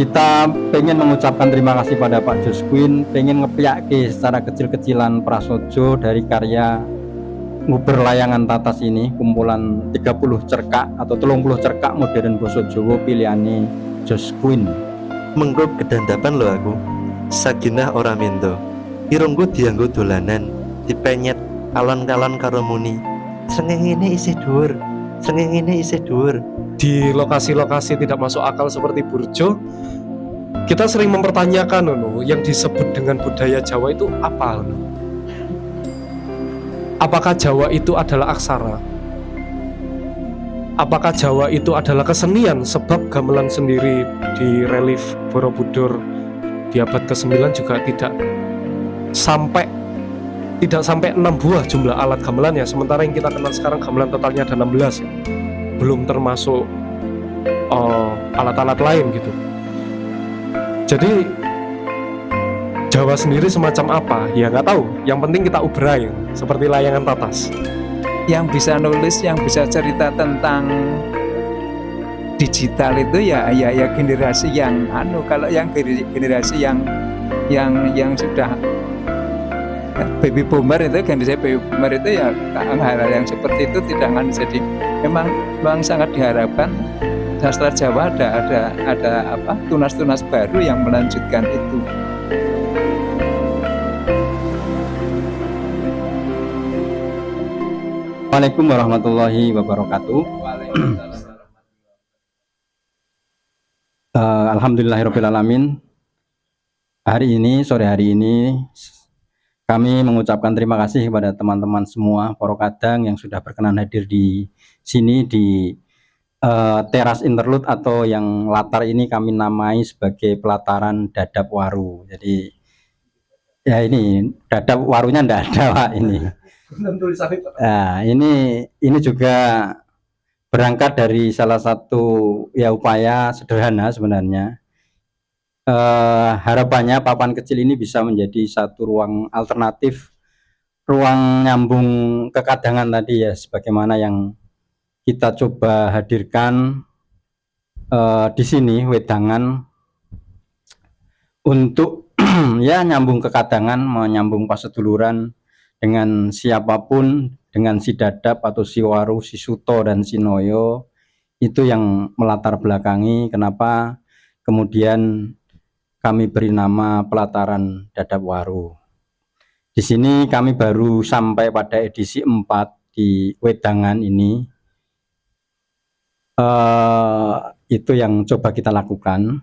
Kita pengen mengucapkan terima kasih pada Pak Josquin, pengen ngepiake secara kecil-kecilan prasojo dari karya nguber layangan tatas ini, kumpulan 30 cerkak atau 30 cerkak modern basa Jawa pilihane Josquin. Mengko kedandapan lo aku, saginah ora mendo, irungku dianggo dolanan, dipenyet alon-alon karo muni, srengenge isih dhuwur, srengenge isih dhuwur. Di lokasi-lokasi tidak masuk akal seperti Burjo, kita sering mempertanyakan yang disebut dengan budaya Jawa itu apa? Apakah Jawa itu adalah aksara? Apakah Jawa itu adalah kesenian? Sebab gamelan sendiri di relief Borobudur di abad ke-9 juga tidak sampai 6 buah jumlah alat gamelannya. Sementara yang kita kenal sekarang gamelan totalnya ada 16 ya. Belum termasuk alat-alat lain gitu. Jadi Jawa sendiri semacam apa? Ya nggak tahu. Yang penting kita ubrai seperti layangan tatas. Yang bisa nulis, yang bisa cerita tentang digital itu ya generasi yang kalau yang generasi yang sudah baby boomer itu, generasi baby boomer itu ya hal-hal yang seperti itu tidak akan jadi. Memang sangat diharapkan sastra Jawa ada tunas-tunas baru yang melanjutkan itu. Waalaikumsalam warahmatullahi wabarakatuh. Alhamdulillahirrahmanirrahim. Sore hari ini kami mengucapkan terima kasih kepada teman-teman semua Poro Kadang yang sudah berkenan hadir di sini di teras interlude atau yang latar ini kami namai sebagai pelataran Dadap Waru. Jadi ya ini Dadap Warunya enggak ada Pak ini. Nah, ini juga berangkat dari salah satu ya upaya sederhana sebenarnya. Harapannya papan kecil ini bisa menjadi satu ruang alternatif, ruang nyambung kekadangan tadi ya, sebagaimana yang kita coba hadirkan di sini wedangan untuk ya nyambung kekadangan, menyambung paseduluran dengan siapapun, dengan si Dadap atau si Waru, si Suto dan si Noyo. Itu yang melatar belakangi kenapa kemudian kami beri nama pelataran Dadap Waru. Di sini kami baru sampai pada edisi 4 di wedangan ini. Itu yang coba kita lakukan.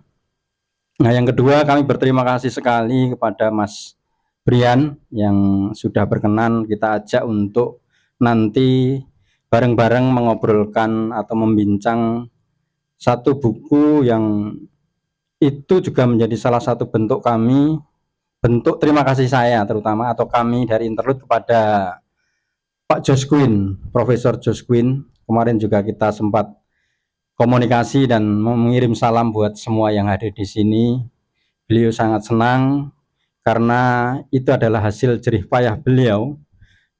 Nah, yang kedua, kami berterima kasih sekali kepada Mas Brian yang sudah berkenan kita ajak untuk nanti bareng-bareng mengobrolkan atau membincang satu buku yang itu juga menjadi salah satu bentuk kami, bentuk terima kasih saya terutama atau kami dari Interlude kepada Pak Josquin, Profesor Josquin. Kemarin juga kita sempat komunikasi dan mengirim salam buat semua yang hadir di sini. Beliau sangat senang karena itu adalah hasil jerih payah beliau.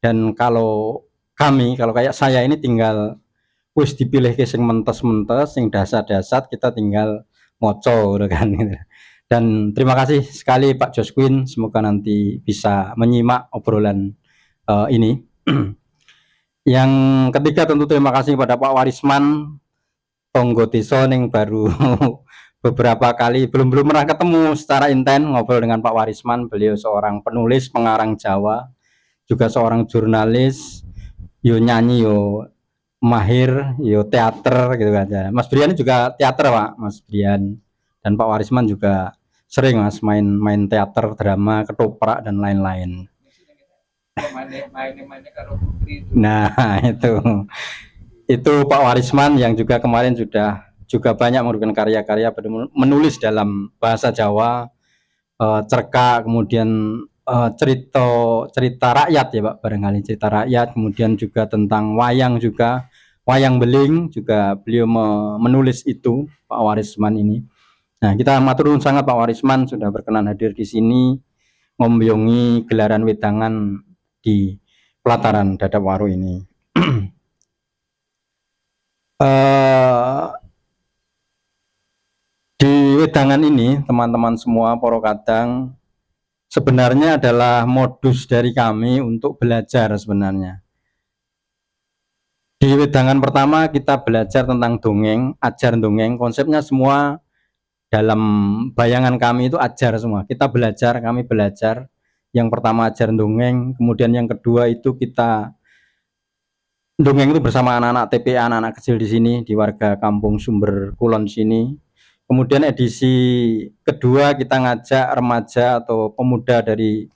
Dan kalau kayak saya ini tinggal wis dipilih ke sing mentes-mentes, sing dasar-dasar kita tinggal moco kan. Dan terima kasih sekali Pak Josquin, semoga nanti bisa menyimak obrolan ini. Yang ketiga tentu terima kasih kepada Pak Warisman Tonggo Desa yang baru beberapa kali belum pernah ketemu secara intens ngobrol dengan Pak Warisman. Beliau seorang penulis, pengarang Jawa, juga seorang jurnalis, yo nyanyi, yo mahir, yo teater gitu kan. Mas Brian juga teater Pak, Mas Brian, dan Pak Warisman juga sering Mas main teater, drama, ketoprak dan lain-lain. Nah itu Pak Warisman yang juga kemarin juga banyak memberikan karya-karya menulis dalam bahasa Jawa, cerkak, kemudian cerita rakyat ya Pak, barangkali cerita rakyat, kemudian juga tentang wayang juga, wayang beling juga beliau menulis itu Pak Warisman ini. Nah, kita matur nuwun sangat Pak Warisman sudah berkenan hadir di sini membiungi gelaran wedangan di pelataran Dadap Waru ini. Di wedangan ini, teman-teman semua, Poro Kadang, sebenarnya adalah modus dari kami untuk belajar sebenarnya. Di wedangan pertama kita belajar tentang dongeng, ajar dongeng, konsepnya semua dalam bayangan kami itu ajar semua. Kita belajar, kami belajar. Yang pertama ajar dongeng, kemudian yang kedua itu kita dongeng itu bersama anak-anak TPA, anak-anak kecil di sini, di warga kampung Sumber Kulon sini. Kemudian edisi kedua kita ngajak remaja atau pemuda dari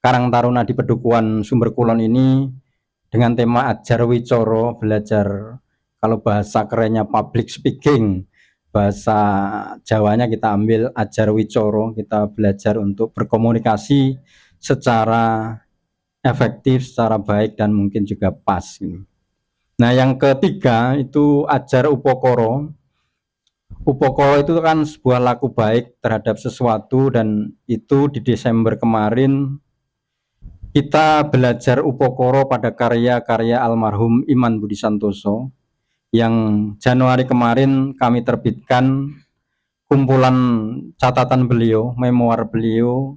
Karang Taruna di Pedukuhan Sumber Kulon ini dengan tema ajar wicoro, belajar, kalau bahasa kerennya public speaking, bahasa Jawanya kita ambil ajar wicoro, kita belajar untuk berkomunikasi secara efektif, secara baik dan mungkin juga pas. Nah, yang ketiga itu ajar upokoro. Upokoro itu kan sebuah laku baik terhadap sesuatu, dan itu di Desember kemarin kita belajar upokoro pada karya-karya almarhum Iman Budi Santoso yang Januari kemarin kami terbitkan kumpulan catatan beliau, memoir beliau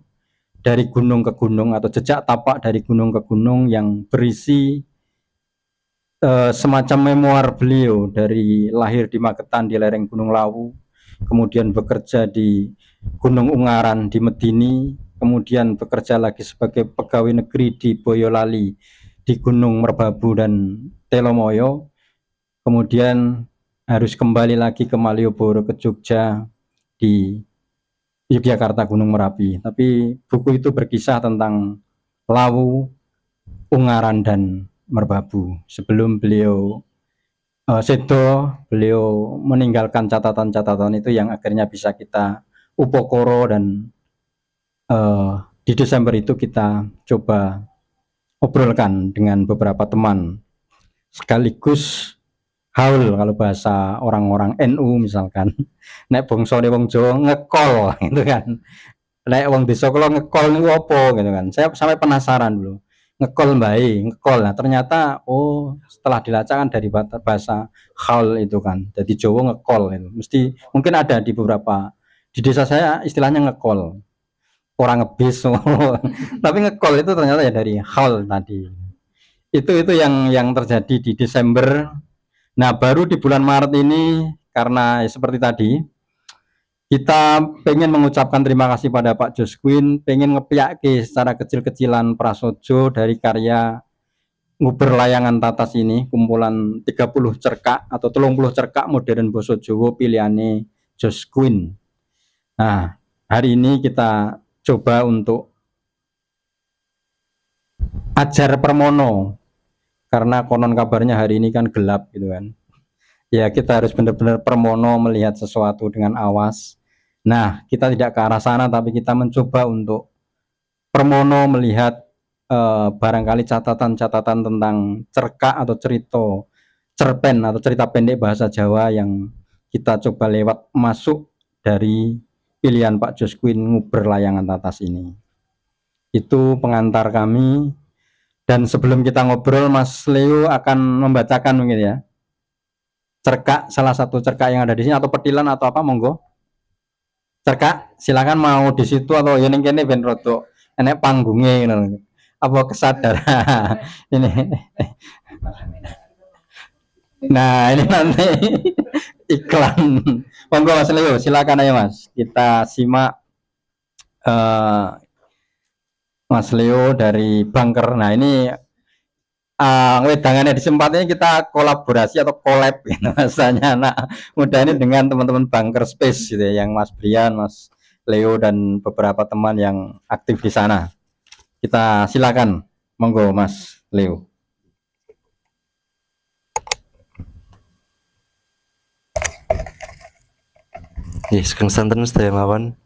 dari gunung ke gunung atau jejak tapak dari gunung ke gunung, yang berisi semacam memoir beliau dari lahir di Magetan di lereng Gunung Lawu, kemudian bekerja di Gunung Ungaran di Medini, kemudian bekerja lagi sebagai pegawai negeri di Boyolali, di Gunung Merbabu dan Telomoyo, kemudian harus kembali lagi ke Malioboro, ke Jogja, di Yogyakarta, Gunung Merapi. Tapi buku itu berkisah tentang Lawu, Ungaran dan Merbabu. Sebelum beliau sedo, beliau meninggalkan catatan-catatan itu yang akhirnya bisa kita upokoro, dan di Desember itu kita coba obrolkan dengan beberapa teman, sekaligus haul kalau bahasa orang-orang NU misalkan. Nek bongsone wong Jawa ngekol gitu kan. Nek wong desa kula ngekol niku apa gitu kan. Saya sampai penasaran dulu. Ngekol baik, ngekol. Nah, ternyata setelah dilacakkan dari bahasa haul itu kan. Jadi Jawa ngekol itu. Mesti mungkin ada di beberapa, di desa saya istilahnya ngekol. Orang ngebis. Tapi ngekol itu ternyata ya dari haul tadi. Itu yang terjadi di Desember. Nah, baru di bulan Maret ini, karena seperti tadi, kita pengen mengucapkan terima kasih pada Pak Josquin, pengen ngepiake secara kecil-kecilan prasojo dari karya Nguber Layangan Tatas ini, kumpulan 30 cerkak atau 30 cerkak modern Basa Jawa pilihane Josquin. Nah, hari ini kita coba untuk ajar permono, karena konon kabarnya hari ini kan gelap gitu kan. Ya, kita harus benar-benar permono, melihat sesuatu dengan awas. Nah, kita tidak ke arah sana, tapi kita mencoba untuk permono melihat barangkali catatan-catatan tentang cerkak atau cerpen atau cerita pendek bahasa Jawa yang kita coba lewat masuk dari pilihan Pak Josquin Nguber Layangan Tatas ini. Itu pengantar kami. Dan sebelum kita ngobrol, Mas Leo akan membacakan mungkin ya cerkak, salah satu cerkak yang ada di sini, atau petilan atau apa, monggo. Cerkak, silakan mau di situ atau ya ning kene ben rodok enek panggungnya gitu. Apa kesadaran ini. Nah, ini nanti iklan. Monggo Mas Leo, silakan aja Mas. Kita simak Mas Leo dari Banker. Nah, ini wedangannya di tempat ini kita kolaborasi atau collab gitu rasanya anak muda ini dengan teman-teman Banker Space gitu ya, yang Mas Brian, Mas Leo dan beberapa teman yang aktif di sana. Kita silakan, monggo Mas Leo. Ya, sugeng santen sedaya mawon.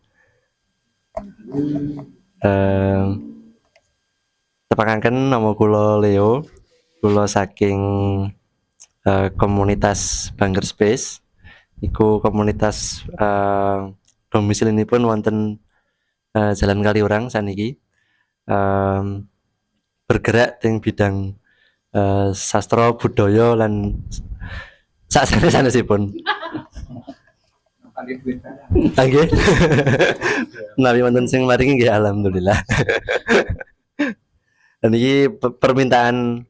Tepakanken nama kula Leo, kula saking komunitas Banker Space. Iku komunitas domisilipun wonten Jalan Kaliurang saniki. Bergerak di bidang sastra budaya lan sasanesipun. paling duit barang. Nggih. Menawi wonten sing maringi nggih alhamdulillah. Dan ini permintaan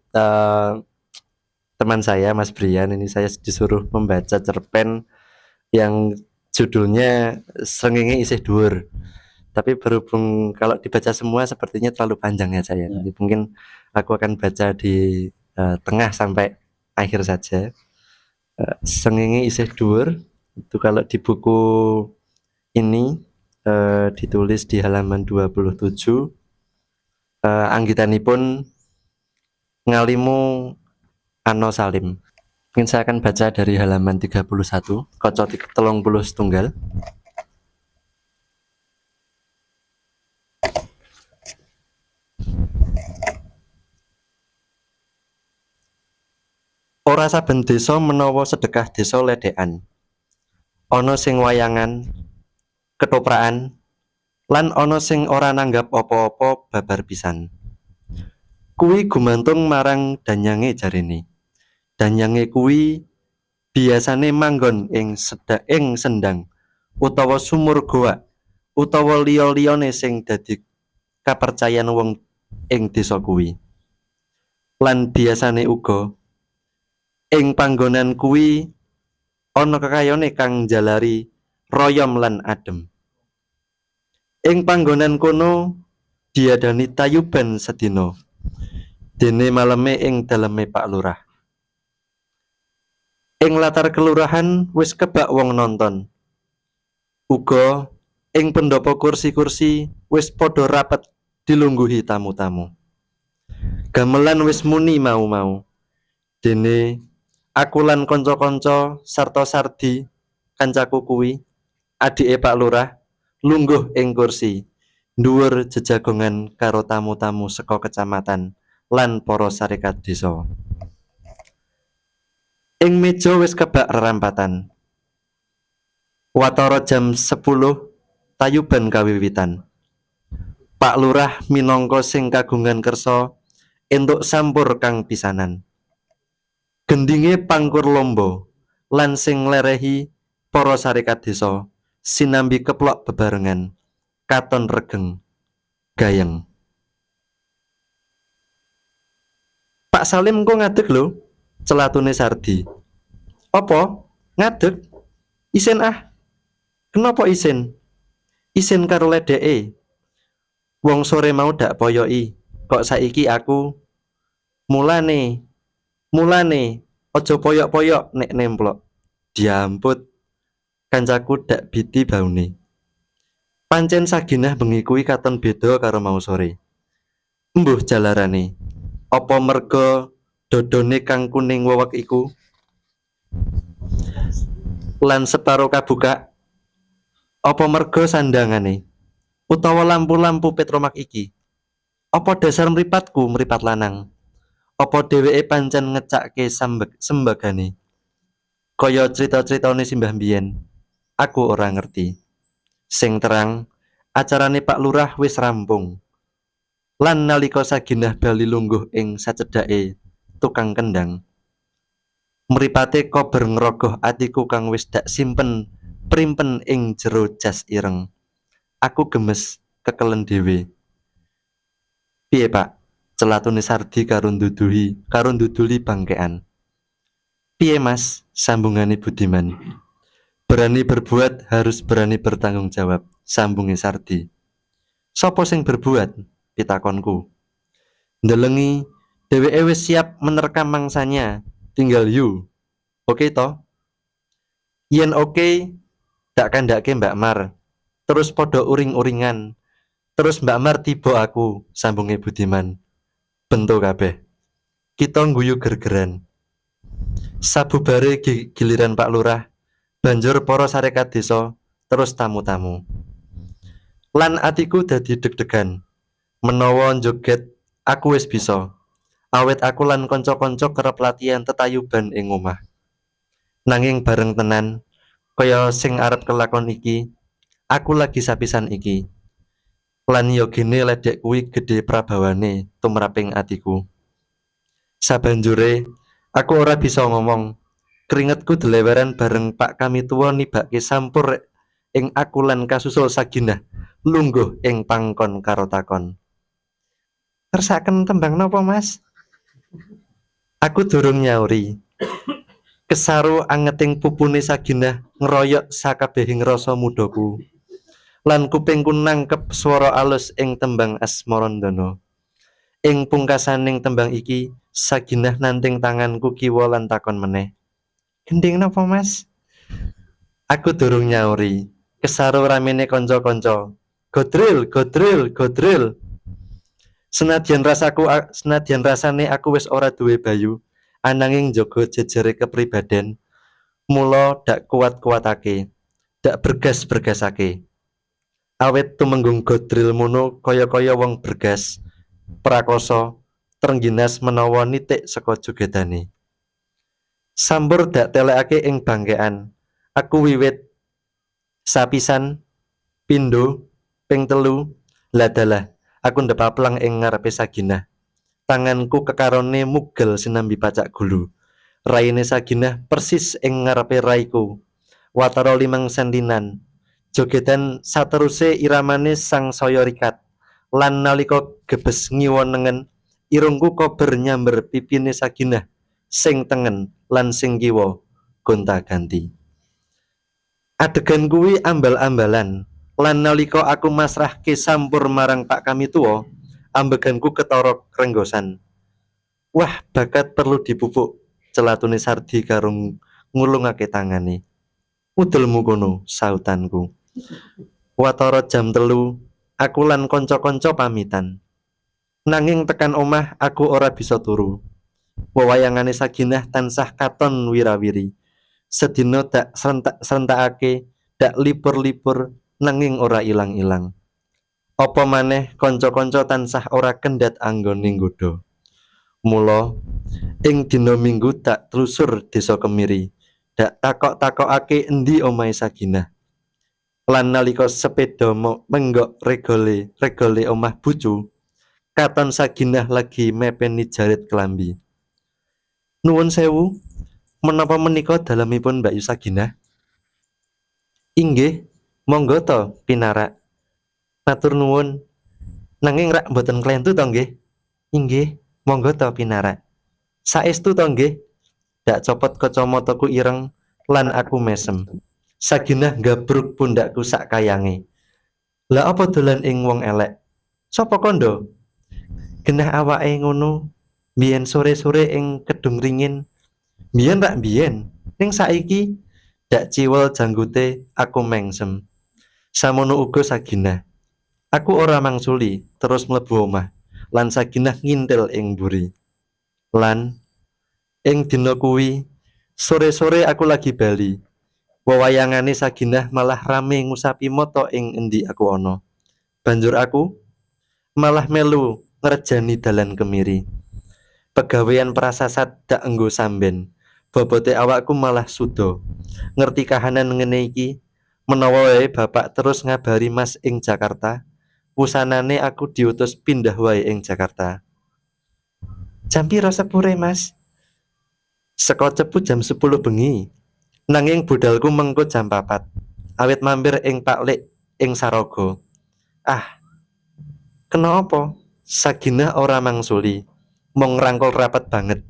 teman saya Mas Brian, ini saya disuruh membaca cerpen yang judulnya Srengenge Isih Dhuwur. Tapi berhubung kalau dibaca semua sepertinya terlalu panjang ya saya. Nanti mungkin aku akan baca di tengah sampai akhir saja. Srengenge Isih Dhuwur itu kalau di buku ini ditulis di halaman 27. Anggitanipun ngalimu Ano Salim. Mungkin saya akan baca dari halaman 31, kaca 30 setunggal. Ora saben desa menawa sedekah desa ledekan. Ana sing wayangan, ketoprakan, lan ana sing ora nanggap apa-apa babar pisan. Kuwi gumantung marang danyange jarene. Danyange kuwi biasane manggon ing sendang utawa sumur goa utawa liya-liyane sing dadi kapercayan wong ing desa kuwi. Lan biasane uga ing panggonan kuwi ana kekayane kang jalari royom lan adem. Ing panggonan kono diadani tayuban sedina. Dene maleme ing daleme Pak Lurah. Ing latar kelurahan wis kebak wong nonton. Uga ing pendopo kursi-kursi wis padha rapet dilungguhi tamu-tamu. Gamelan wis muni mau-mau. Dene aku lan kanca-kanca sarta Sardi kancaku kuwi adike Pak Lurah lungguh ing kursi dhuwur jejagongan karo tamu-tamu saka kecamatan lan para sarekat desa. Ing meja wis kebak rerampatan. Watara jam 10 tayuban kawiwitan. Pak Lurah minangka sing kagungan kersa entuk sampur kang pisanan. Gendinge pangkur lomba lan sing nglerehi para sarekat desa sinambi keplok bebarengan katon regeng gayeng. Pak Salim kok ngadeg lho, celatune Sardi. Apa? Ngadeg? Isin ah. Kenapa isin? Isin karo ledeke. Wong sore mau dak poyoki, kok saiki aku mulane aja poyok-poyok nek nemplok. Diamput. Kancaku dak biti baune. Pancen Saginah bengi kuwi katon beda karo mau sore. Embuh jalarane. Apa merga dodone kang kuning wewek iku lan separo kabuka? Apa merga sandangane utawa lampu-lampu petromak iki? Apa dasar mripatku mripat lanang? Apa dheweke pancen ngecakke sembagane? Kaya cerita-ceritane simbah mbiyen. Aku ora ngerti. Sing terang, acarane Pak Lurah wis rampung. Lan nalika Saginah bali lungguh ing sacedhake tukang kendang, mripate kober ngrogoh atiku kang wis dak simpen primpen ing jero jas ireng. Aku gemes kekelen dhewe. Piye Pak? Celatune Sardi karo nduduli bangkean. Piye Mas? Sambungane Budiman. Berani berbuat harus berani bertanggung jawab, sambunge Sardi. Sopo sing berbuat? Pitakonku. Ndelengi dheweke wis siap menerkam mangsanya, tinggal you. Oke toh? Yen oke, dak kandhake Mbak Mar. Terus podo uring-uringan. Terus Mbak Mar tiba aku, sambunge Budiman. Bento kabeh. Kita ngguyu gergeran. Sabubare giliran Pak Lurah, banjur para sarekat desa, terus tamu-tamu. Lan atiku dadi deg-degan. Menawa joget aku wis bisa. Awet aku lan kanca-kanca kerep latihan tetayuban ing omah. Nanging bareng tenan, kaya sing arep kelakon iki, aku lagi sapisan iki. Lan yogine ledek kuwi gedhe prabawane tumraping atiku. Sabanjure aku ora bisa ngomong. Keringetku deleweran bareng Pak kami tuwa nibake sampur ing aku lan kasusul Saginah lungguh ing pangkon karo takon. Ngersaken tembang napa, Mas? Aku durung nyauri. Kesaru angeting pupune Saginah ngeroyok sakabehing rasa mudaku. Lan kupingku nangkep swara alus ing tembang Asmarandana. Ing pungkasaning tembang iki, Saginah nanting tanganku kiwa lan takon meneh. Gending napa, Mas? Aku durung nyauri. Kesaru ramene kanca-kanca. Godril, godril, godril. Senadyan rasane aku wis ora duwe bayu, ananging njaga jejere kepribaden. Mula dak kuat-kuatake, dak bergas-bergasake. Awet tumenggung godril mono kaya-kaya wong bergas, prakoso, trengginas menawa nitik saka jogedane. Sambur dak telekake ing bangkean. Aku wiwit sapisan, pindho, ping telu, ladalah aku ndepaplang ing ngarepe Saginah. Tanganku kekarone mugel sinambi pacak gulu. Raine Saginah persis ing ngarepe raiku. Watara 5 sentinan. Jogedan sateruse iramane sang saya rikat. Lan nalika gebes ngiwonengen, irungku kober nyamber pipine Saginah sing tengen lan sing kiwa gonta-ganti. Adegan kuwi ambal-ambalan. Lan nalika aku masrahke sampur marang Pak kami tuwa, ambeganku ketara renggosan. Wah, bakat perlu dipupuk, celatune Sardi karo ngulungake tangane. Udelmu kono, sautanku. Watara jam 3, aku lan kanca-kanca pamitan. Nanging tekan omah aku ora bisa turu. Wewayangane Saginah tansah katon wirawiri. Sedina dak serentakake, dak libur-libur nanging ora ilang-ilang. Apa maneh kanca-kanca tansah ora kendhat anggone nggodha. Mula ing dina Minggu dak telusur desa Kemiri, dak takok-takokake endi omahe Saginah. Lan nalika sepeda menggok regole omah bucu, katon Saginah lagi mepeni jarit kelambi. Nuwun sewu, menapa menika dalemipun Mbak Yu Saginah? Inggih, monggo to pinarak. Matur nuwun. Nanging rak mboten klentu to nggih? Inggih, monggo to pinarak. Saestu to nggih? Dak copot kacamataku ireng lan aku mesem. Saginah gabruk pundakku sak kayange. Lah apa dolan ing wong elek? Sapa kondo? Genah awake ngono. Biyen sore-sore ing Kedung Ringin. Biyen rak biyen, ning saiki dak ciwel janggute aku mengsem. Samono uga Saginah. Aku ora mangsuli terus mlebu omah lan Saginah ngintil ing mburi. Lan ing dina kuwi sore-sore aku lagi bali. Wewayangane Saginah malah rame ngusapi mata ing endi aku ana. Banjur aku malah melu ngrejani dalan Kemiri. Pegawean prasasat dak enggo samben. Bobote awakku malah suda. Ngerti kahanan ngene iki, menawa wae bapak terus ngabari Mas ing Jakarta, wusanane aku diutus pindah wae ing Jakarta. Jam pira sepure, Mas? Seka cepu jam 10 bengi. Nanging budalku mengko jam 4. Awit mampir ing Pak Lik ing Saraga. Ah, kena apa? Saginah ora mangsuli. Mong rangkul rapat banget.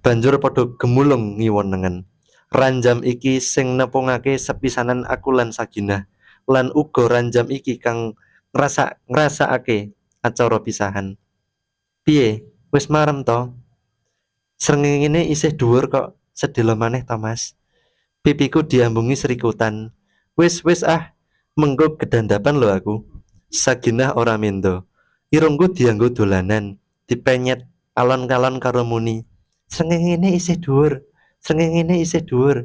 Banjur padha gemulung ngiwonengen. Ranjam iki sing nepungake sepisanan aku lan Saginah. Lan uga ranjam iki kang ngrasakake acara pisahan. Piye? Wis marem to? Srengenge isih dhuwur kok, sedhela maneh to, Mas. Pipiku diambungi serikutan. Wis ah, mengko gedandapan lho aku. Saginah ora mendo. Irungku dianggo dolanan, dipenyet alon-alon karo muni. Srengenge isih dhuwur, srengenge isih dhuwur.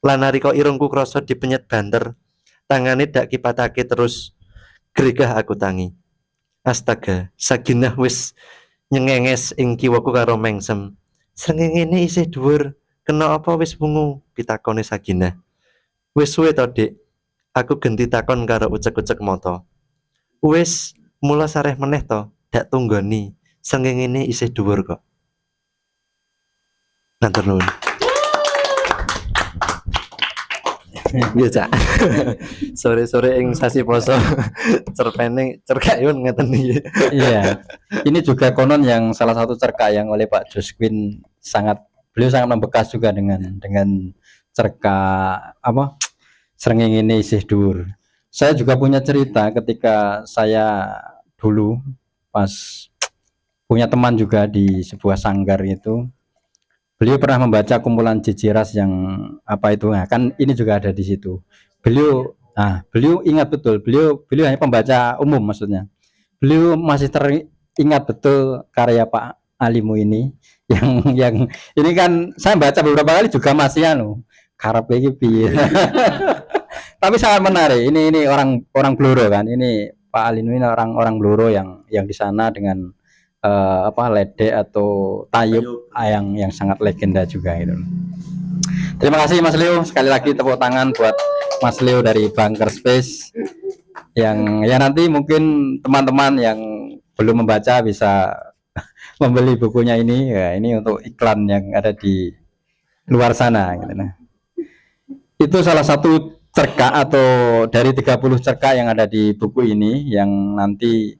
Lan nalika irungku krasa dipenyet banter, tangane dak kipatake terus. Gregah aku tangi. Astaga, Saginah wis nyengenges ing kiwaku karo mengsem. Srengenge isih dhuwur, kena apa wis wungu? Pitakone Saginah. Wis suwe to, Dik. Aku genti takon karo ucek-ucek mata. Wis, mula sareh meneh to, dak tunggoni. Srengenge isih dhuwur kok. Matur nuwun. Iya, Cak. Sore-sore ing sasi poso cerpene cerkayun ngeten iki. Iya, ini juga konon yang salah satu cerkak yang oleh Pak Josquin beliau sangat membekas juga dengan cerkak apa srengenge ini isih dhuwur. Saya juga punya cerita ketika saya dulu pas punya teman juga di sebuah sanggar itu. Beliau pernah membaca kumpulan Jejeras yang apa itu, nah, kan ini juga ada di situ. Beliau ingat betul, beliau hanya pembaca umum maksudnya. Beliau masih teringat betul karya Pak Alimu ini yang ini kan saya baca beberapa kali juga masih karep iki piye. Tapi sangat menarik. Ini orang Bloro kan. Ini Pak Alimu ini orang Bloro yang di sana dengan ledek atau tayub yang sangat legenda juga gitu. Terima kasih Mas Leo, sekali lagi tepuk tangan buat Mas Leo dari Bunker Space yang ya nanti mungkin teman-teman yang belum membaca bisa membeli bukunya ini ya, ini untuk iklan yang ada di luar sana gitu. Nah, itu salah satu cerkak atau dari 30 cerkak yang ada di buku ini yang nanti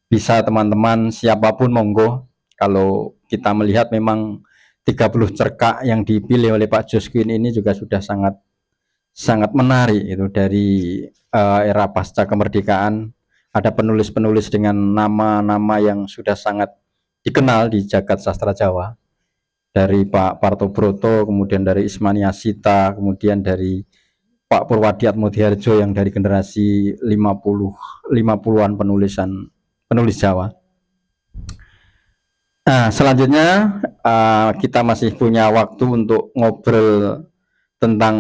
bisa teman-teman siapapun monggo. Kalau kita melihat memang 30 cerkak yang dipilih oleh Pak Josquin ini juga sudah sangat menarik itu dari era pasca kemerdekaan. Ada penulis-penulis dengan nama-nama yang sudah sangat dikenal di jagat sastra Jawa, dari Pak Parto Broto, kemudian dari Ismani Asita, kemudian dari Pak Purwadi Atmodiharjo yang dari generasi 50-an penulis Jawa. Nah, selanjutnya kita masih punya waktu untuk ngobrol tentang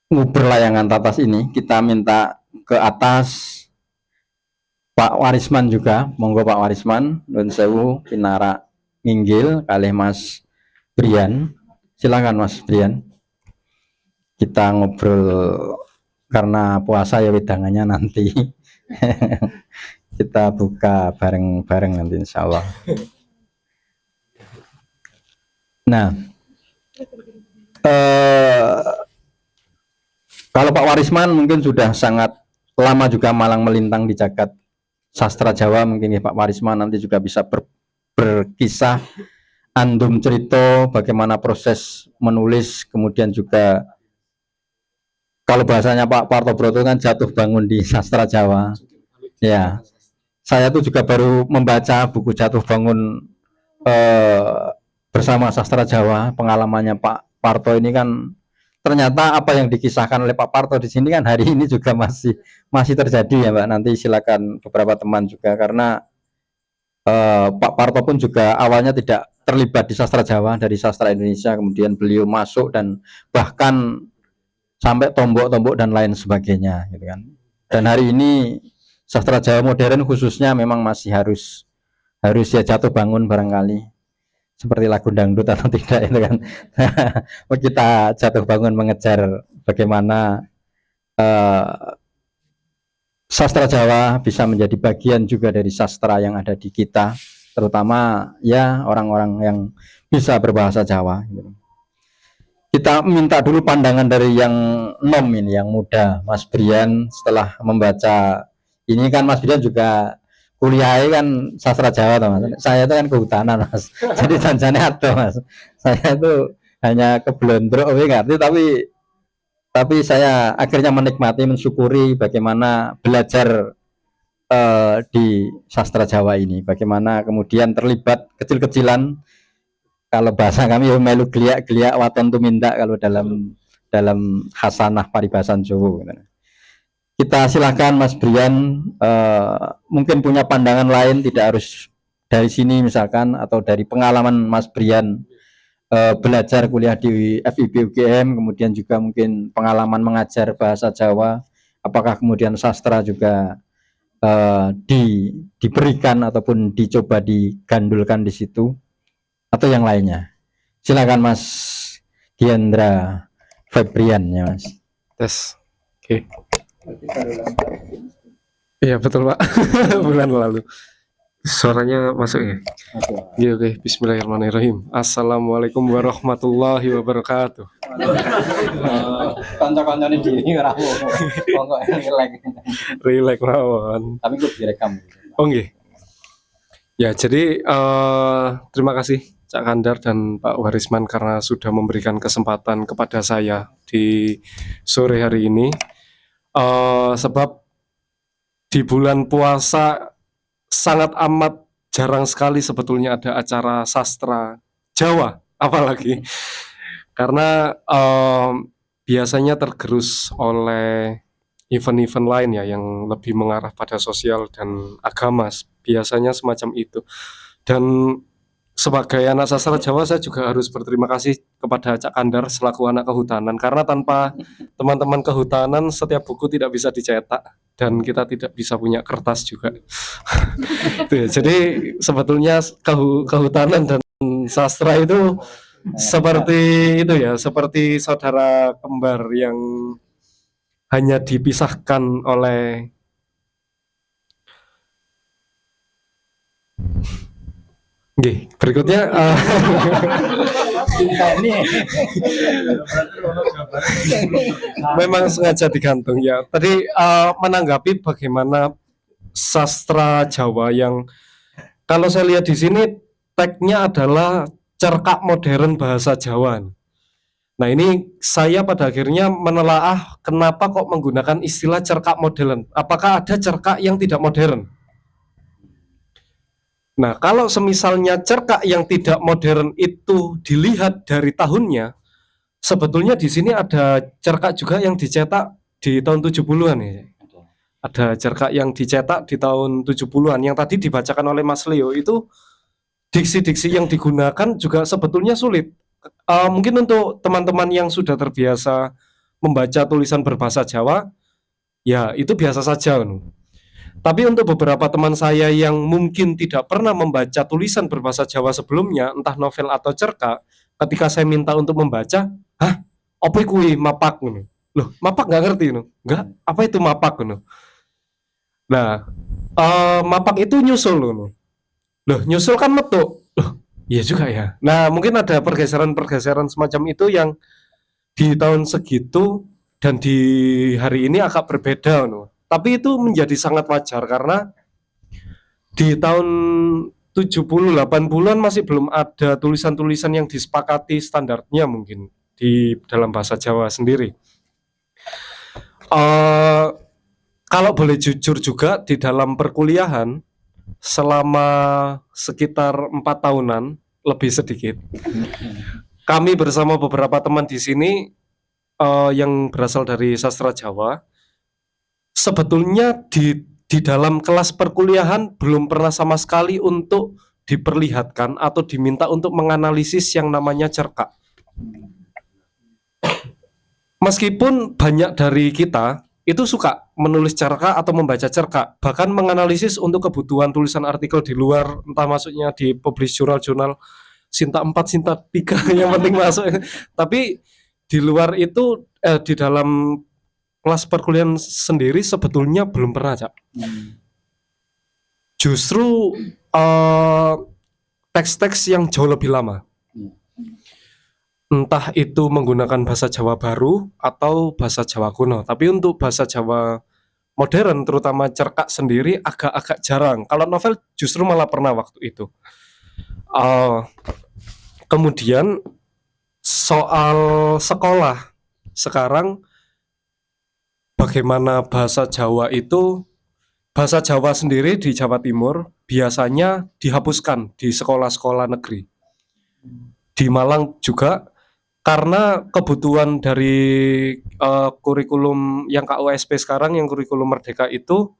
nguber layangan tatas ini. Kita minta ke atas Pak Warisman juga, monggo Pak Warisman, nuwun sewu pinara nginggil kalih Mas Brian. Silakan Mas Brian. Kita ngobrol karena puasa ya wedangannya nanti. Kita buka bareng-bareng nanti insya Allah. Nah, kalau Pak Warisman mungkin sudah sangat lama juga malang melintang di jagat sastra Jawa, mungkin ya Pak Warisman nanti juga bisa berkisah andum cerita bagaimana proses menulis, kemudian juga kalau bahasanya Pak Parto Broto kan jatuh bangun di sastra Jawa. Ya, saya tuh juga baru membaca buku Jatuh Bangun bersama sastra Jawa. Pengalamannya Pak Parto ini kan ternyata apa yang dikisahkan oleh Pak Parto di sini kan hari ini juga masih terjadi ya Mbak. Nanti silakan beberapa teman juga karena Pak Parto pun juga awalnya tidak terlibat di sastra Jawa, dari sastra Indonesia, kemudian beliau masuk dan bahkan sampai tombok-tombok dan lain sebagainya gitu kan. Dan hari ini sastra Jawa modern khususnya memang masih harus ya jatuh bangun barangkali seperti lagu dangdut atau tidak itu kan. Kita jatuh bangun mengejar bagaimana sastra Jawa bisa menjadi bagian juga dari sastra yang ada di kita, terutama ya orang-orang yang bisa berbahasa Jawa gitu. Kita minta dulu pandangan dari yang nom ini, yang muda, Mas Brian. Setelah membaca ini kan Mas Brian juga kuliahnya kan sastra Jawa toh Mas. Saya itu kan kehutanan Mas. Jadi janjane ado Mas. Saya itu hanya keblondrok ngerti, tapi saya akhirnya menikmati, mensyukuri bagaimana belajar di sastra Jawa ini, bagaimana kemudian terlibat kecil-kecilan. Kalau bahasa kami melu geliak-geliak waton tumindak kalau dalam hasanah paribasan Jawa. Kita silakan Mas Brian, mungkin punya pandangan lain, tidak harus dari sini misalkan atau dari pengalaman Mas Brian belajar kuliah di FIB UGM, kemudian juga mungkin pengalaman mengajar bahasa Jawa, apakah kemudian sastra juga diberikan ataupun dicoba digandulkan di situ atau yang lainnya. Silakan Mas Diandra Febrian ya Mas. Tes. Oke. Iya betul Pak. Bulan lalu. Suaranya masuk ya? Iya, oke. Bismillahirrahmanirrahim. Assalamualaikum warahmatullahi wabarakatuh. Kanca-kancane dhewe ora kok lagi. Relax mawon. Tapi gue direkam. Oh nggih. Ya, jadi terima kasih Cak Kandar dan Pak Warisman karena sudah memberikan kesempatan kepada saya di sore hari ini. Sebab di bulan puasa sangat amat jarang sekali sebetulnya ada acara sastra Jawa, apalagi karena biasanya tergerus oleh event-event lain ya yang lebih mengarah pada sosial dan agama, biasanya semacam itu. Dan sebagai anak sastra Jawa saya juga harus berterima kasih kepada Cak Kandar selaku anak kehutanan, karena tanpa teman-teman kehutanan setiap buku tidak bisa dicetak dan kita tidak bisa punya kertas juga. Itu ya. Jadi sebetulnya kehutanan dan sastra itu seperti itu ya, seperti saudara kembar yang hanya dipisahkan oleh Oke, berikutnya memang sengaja digantung ya. Tadi menanggapi bagaimana sastra Jawa yang kalau saya lihat di sini tagnya adalah cerkak modern bahasa Jawa. Nah, ini saya pada akhirnya menelaah kenapa kok menggunakan istilah cerkak modern. Apakah ada cerkak yang tidak modern? Nah, kalau semisalnya cerkak yang tidak modern itu dilihat dari tahunnya, sebetulnya di sini ada cerkak juga yang dicetak di tahun 70-an ya. Ada cerkak yang dicetak di tahun 70-an yang tadi dibacakan oleh Mas Leo itu diksi-diksi yang digunakan juga sebetulnya sulit. Mungkin untuk teman-teman yang sudah terbiasa membaca tulisan berbahasa Jawa, ya itu biasa saja. Tapi untuk beberapa teman saya yang mungkin tidak pernah membaca tulisan berbahasa Jawa sebelumnya, entah novel atau cerkak, ketika saya minta untuk membaca, hah, apa kuwi mapak ngono? Loh, mapak nggak ngerti no? Nggak, apa itu mapak ngono? Nah, mapak itu nyusul loh. Loh, nyusul kan metu. Loh, iya juga ya. Nah, mungkin ada pergeseran-pergeseran semacam itu yang di tahun segitu dan di hari ini agak berbeda no. Tapi itu menjadi sangat wajar karena di tahun 70 80-an masih belum ada tulisan-tulisan yang disepakati standarnya mungkin di dalam bahasa Jawa sendiri. Kalau boleh jujur juga di dalam perkuliahan selama sekitar 4 tahunan lebih sedikit, kami bersama beberapa teman di sini yang berasal dari sastra Jawa, sebetulnya di dalam kelas perkuliahan belum pernah sama sekali untuk diperlihatkan atau diminta untuk menganalisis yang namanya cerkak. Meskipun banyak dari kita itu suka menulis cerkak atau membaca cerkak, bahkan menganalisis untuk kebutuhan tulisan artikel di luar, entah masuknya di publish jurnal-jurnal Sinta 4, Sinta 3 yang penting masuk. Tapi di luar itu di dalam kelas perkuliahan sendiri sebetulnya belum pernah, Cak. Justru teks-teks yang jauh lebih lama. Entah itu menggunakan bahasa Jawa baru atau bahasa Jawa kuno. Tapi untuk bahasa Jawa modern, terutama cerkak sendiri agak-agak jarang. Kalau novel justru malah pernah waktu itu. Kemudian soal sekolah sekarang, bagaimana bahasa Jawa itu, bahasa Jawa sendiri di Jawa Timur biasanya dihapuskan di sekolah-sekolah negeri. Di Malang juga, karena kebutuhan dari kurikulum yang KUSP sekarang, yang kurikulum Merdeka itu,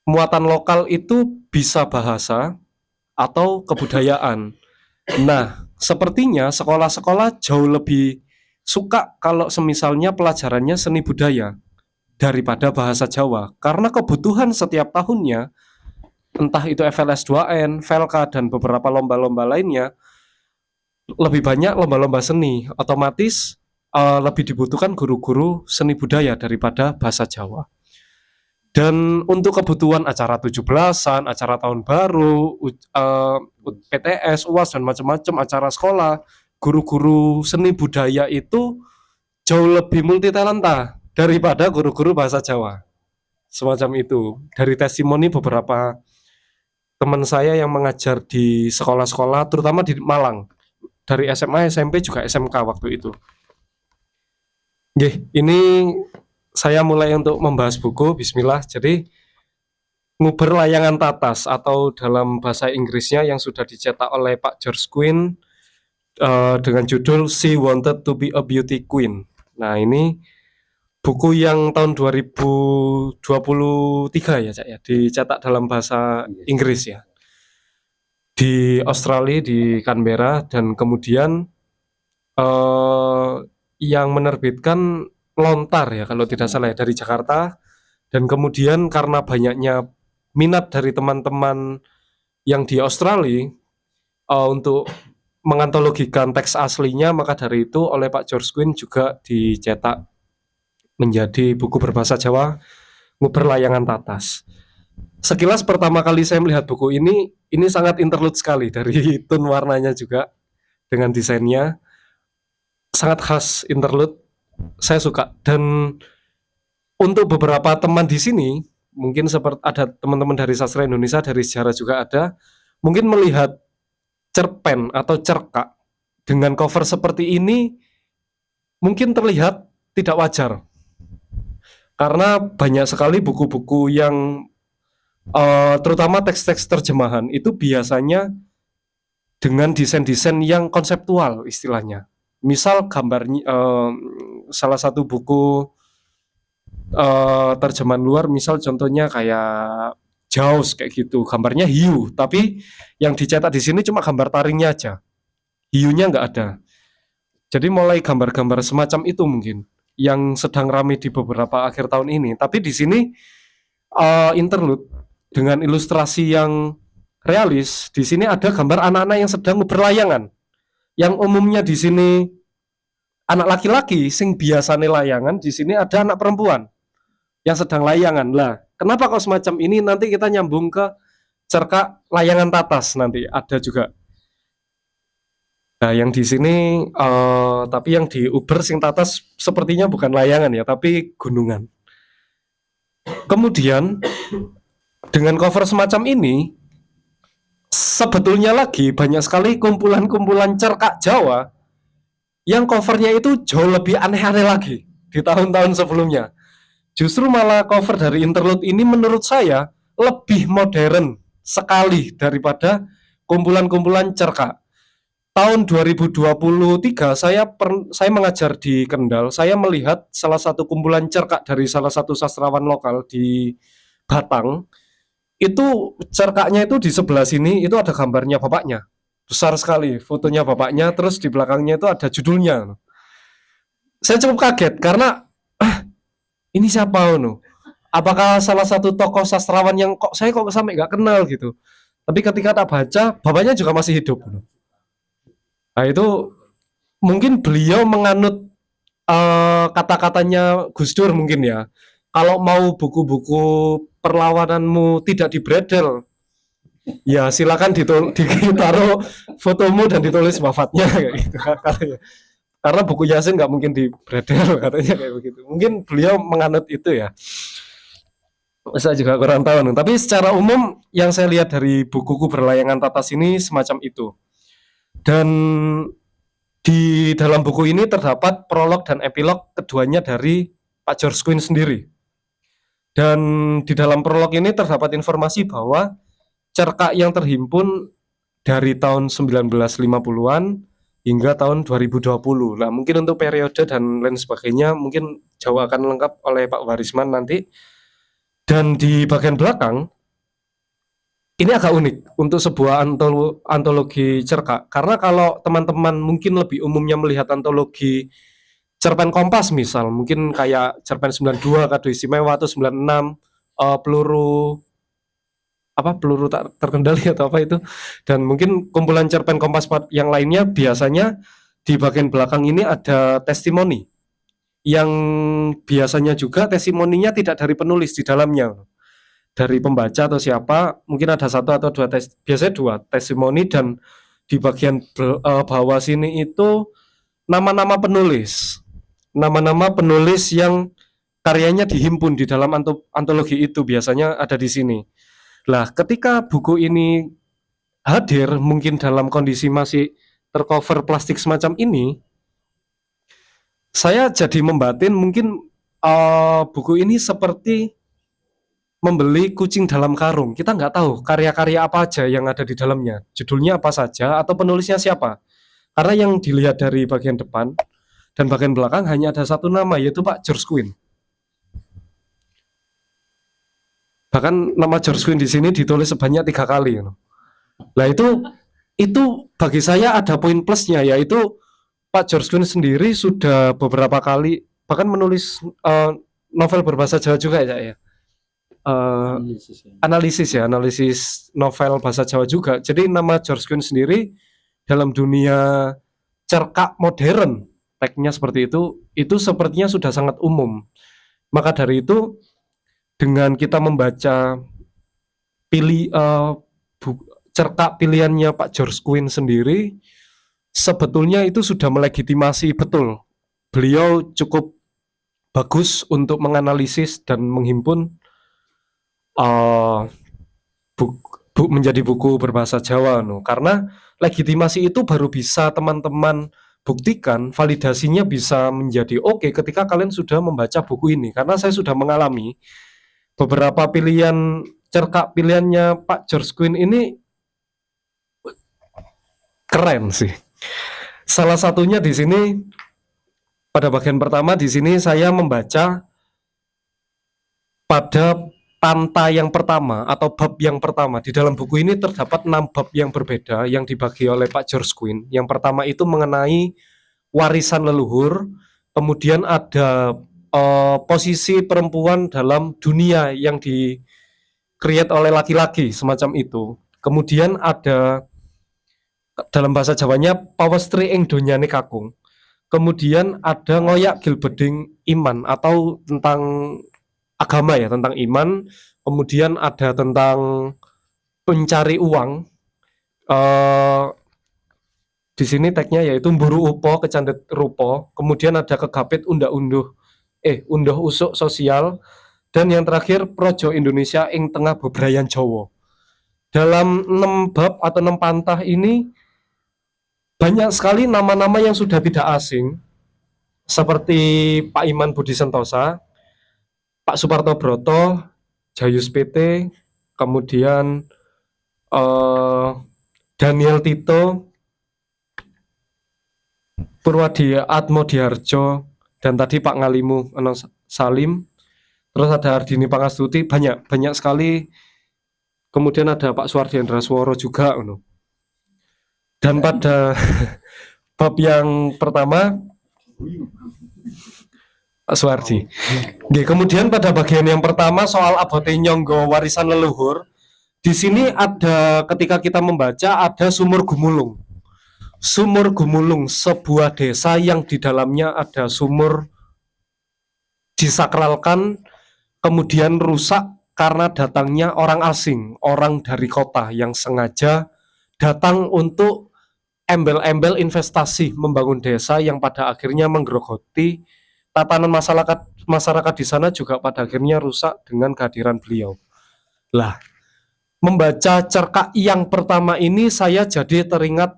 muatan lokal itu bisa bahasa atau kebudayaan. Nah, sepertinya sekolah-sekolah jauh lebih suka kalau semisalnya pelajarannya seni budaya daripada bahasa Jawa, karena kebutuhan setiap tahunnya, entah itu FLS 2N, VELKA, dan beberapa lomba-lomba lainnya, lebih banyak lomba-lomba seni. Otomatis lebih dibutuhkan guru-guru seni budaya daripada bahasa Jawa. Dan untuk kebutuhan acara 17-an, acara tahun baru, PTS, UAS dan macam-macam acara sekolah, guru-guru seni budaya itu jauh lebih multi talenta daripada guru-guru bahasa Jawa. Semacam itu. Dari testimoni beberapa teman saya yang mengajar di sekolah-sekolah, terutama di Malang, dari SMA, SMP juga SMK waktu itu. Ini saya mulai untuk membahas buku. Bismillah. Jadi Nguber Layangan Tatas, atau dalam bahasa Inggrisnya yang sudah dicetak oleh Pak George Quinn dengan judul She Wanted to be a Beauty Queen. Nah, ini buku yang tahun 2023 ya, Cak ya, dicetak dalam bahasa Inggris ya. Di Australia, di Canberra, dan kemudian yang menerbitkan Lontar ya kalau tidak salah ya, dari Jakarta. Dan kemudian karena banyaknya minat dari teman-teman yang di Australia untuk mengantologikan teks aslinya, maka dari itu oleh Pak George Quinn juga dicetak menjadi buku berbahasa Jawa, Nguber Layangan Tatas. Sekilas pertama kali saya melihat buku ini sangat interlude sekali, dari tone warnanya juga dengan desainnya sangat khas interlude. Saya suka. Dan untuk beberapa teman di sini, mungkin seperti ada teman-teman dari sastra Indonesia, dari sejarah juga ada, mungkin melihat cerpen atau cerkak dengan cover seperti ini mungkin terlihat tidak wajar. Karena banyak sekali buku-buku yang terutama teks-teks terjemahan itu biasanya dengan desain-desain yang konseptual istilahnya. Misal gambarnya, salah satu buku terjemahan luar, misal contohnya kayak Jaws kayak gitu, gambarnya hiu, tapi yang dicetak di sini cuma gambar taringnya aja, hiunya nggak ada. Jadi mulai gambar-gambar semacam itu mungkin yang sedang ramai di beberapa akhir tahun ini. Tapi di sini interlude dengan ilustrasi yang realis. Di sini ada gambar anak-anak yang sedang berlayangan. Yang umumnya di sini anak laki-laki sing biasane layangan, di sini ada anak perempuan yang sedang layangan. Lah, kenapa kok semacam ini? Nanti kita nyambung ke cerkak Layangan Tatas, nanti ada juga. Nah, yang di sini tapi yang di Uber sing Tatas sepertinya bukan layangan ya, tapi gunungan. Kemudian dengan cover semacam ini, sebetulnya lagi banyak sekali kumpulan-kumpulan cerkak Jawa yang covernya itu jauh lebih aneh-aneh lagi di tahun-tahun sebelumnya. Justru malah cover dari interlude ini menurut saya lebih modern sekali daripada kumpulan-kumpulan cerkak. Tahun 2023 saya mengajar di Kendal. Saya melihat salah satu kumpulan cerkak dari salah satu sastrawan lokal di Batang. Itu cerkaknya itu di sebelah sini itu ada gambarnya bapaknya. Besar sekali fotonya bapaknya, terus di belakangnya itu ada judulnya. Saya cukup kaget karena ini siapa no? Apakah salah satu tokoh sastrawan yang saya sampai nggak kenal gitu. Tapi ketika tak baca, bapaknya juga masih hidup. Nah itu mungkin beliau menganut kata-katanya Gus Dur mungkin ya. Kalau mau buku-buku perlawananmu tidak dibredel, ya silakan ditaruh fotomu dan ditulis wafatnya kayak gitu katanya. Karena buku Yasin nggak mungkin dibredel katanya kayak begitu. Mungkin beliau menganut itu ya. Saya juga kurang tahu. Tapi secara umum yang saya lihat dari bukuku Berlayangan Tatas ini semacam itu. Dan di dalam buku ini terdapat prolog dan epilog keduanya dari Pak George Quinn sendiri. Dan di dalam prolog ini terdapat informasi bahwa cerkak yang terhimpun dari tahun 1950-an hingga tahun 2020. Nah, mungkin untuk periode dan lain sebagainya mungkin jauh akan lengkap oleh Pak Warisman nanti. Dan di bagian belakang ini agak unik untuk sebuah antologi cerkak. Karena kalau teman-teman mungkin lebih umumnya melihat antologi cerpen Kompas misal, mungkin kayak cerpen 92 Kado Istimewa atau 96 peluru tak terkendali atau apa itu, dan mungkin kumpulan cerpen Kompas yang lainnya biasanya di bagian belakang ini ada testimoni yang biasanya juga testimoninya tidak dari penulis di dalamnya, dari pembaca atau siapa, mungkin ada satu atau dua biasanya dua testimoni, dan di bagian bawah sini itu nama-nama penulis, nama-nama penulis yang karyanya dihimpun di dalam antologi itu biasanya ada di sini. Lah, ketika buku ini hadir mungkin dalam kondisi masih tercover plastik semacam ini, saya jadi membatin mungkin buku ini seperti membeli kucing dalam karung. Kita nggak tahu karya-karya apa aja yang ada di dalamnya, judulnya apa saja, atau penulisnya siapa. Karena yang dilihat dari bagian depan dan bagian belakang hanya ada satu nama, yaitu Pak George Quinn. Bahkan nama George Quinn di sini ditulis sebanyak 3 kali. Nah itu bagi saya ada poin plusnya, yaitu Pak George Quinn sendiri sudah beberapa kali bahkan menulis novel berbahasa Jawa juga ya. Analisis novel bahasa Jawa juga. Jadi nama George Quinn sendiri dalam dunia cerkak modern, tagnya seperti itu sepertinya sudah sangat umum. Maka dari itu, dengan kita membaca cerkak pilihannya Pak George Quinn sendiri, sebetulnya itu sudah melegitimasi betul beliau cukup bagus untuk menganalisis dan menghimpun menjadi buku berbahasa Jawa. Karena legitimasi itu baru bisa teman-teman buktikan, validasinya bisa menjadi oke ketika kalian sudah membaca buku ini. Karena saya sudah mengalami beberapa pilihan cerkak pilihannya Pak George Quinn ini keren sih. Salah satunya di sini, pada bagian pertama di sini saya membaca pada panta yang pertama atau bab yang pertama. Di dalam buku ini terdapat 6 bab yang berbeda yang dibagi oleh Pak George Quinn. Yang pertama itu mengenai warisan leluhur, kemudian ada posisi perempuan dalam dunia yang di-create oleh laki-laki, semacam itu. Kemudian ada dalam bahasa Jawanya pawestri ing donyane kakung. Kemudian ada ngoyak gilbeding iman atau tentang agama ya, tentang iman. Kemudian ada tentang pencari uang. Di sini tagnya yaitu mburu upo kecandet rupo. Kemudian ada kegapit unduh usuk sosial. Dan yang terakhir projo Indonesia ing tengah bebrayan Jawa. Dalam 6 bab atau 6 pantah ini banyak sekali nama-nama yang sudah tidak asing, seperti Pak Iman Budi Sentosa, Pak Suparto Broto, Jayus PT, kemudian Daniel Tito, Purwadi Atmodiharjo, dan tadi Pak Ngalimu Anang Salim, terus ada Ardini Pangastuti, banyak sekali. Kemudian ada Pak Suwardi Andrasworo juga. Dan pada bab yang pertama, Pak Suwardi. Kemudian pada bagian yang pertama soal abote nyonggo warisan leluhur, di sini ada, ketika kita membaca, ada Sumur Gumulung. Sumur Gumulung, sebuah desa yang di dalamnya ada sumur disakralkan, kemudian rusak karena datangnya orang asing, orang dari kota yang sengaja datang untuk embel-embel investasi membangun desa yang pada akhirnya menggerogoti tatanan masyarakat di sana, juga pada akhirnya rusak dengan kehadiran beliau. Lah, membaca cerkak yang pertama ini saya jadi teringat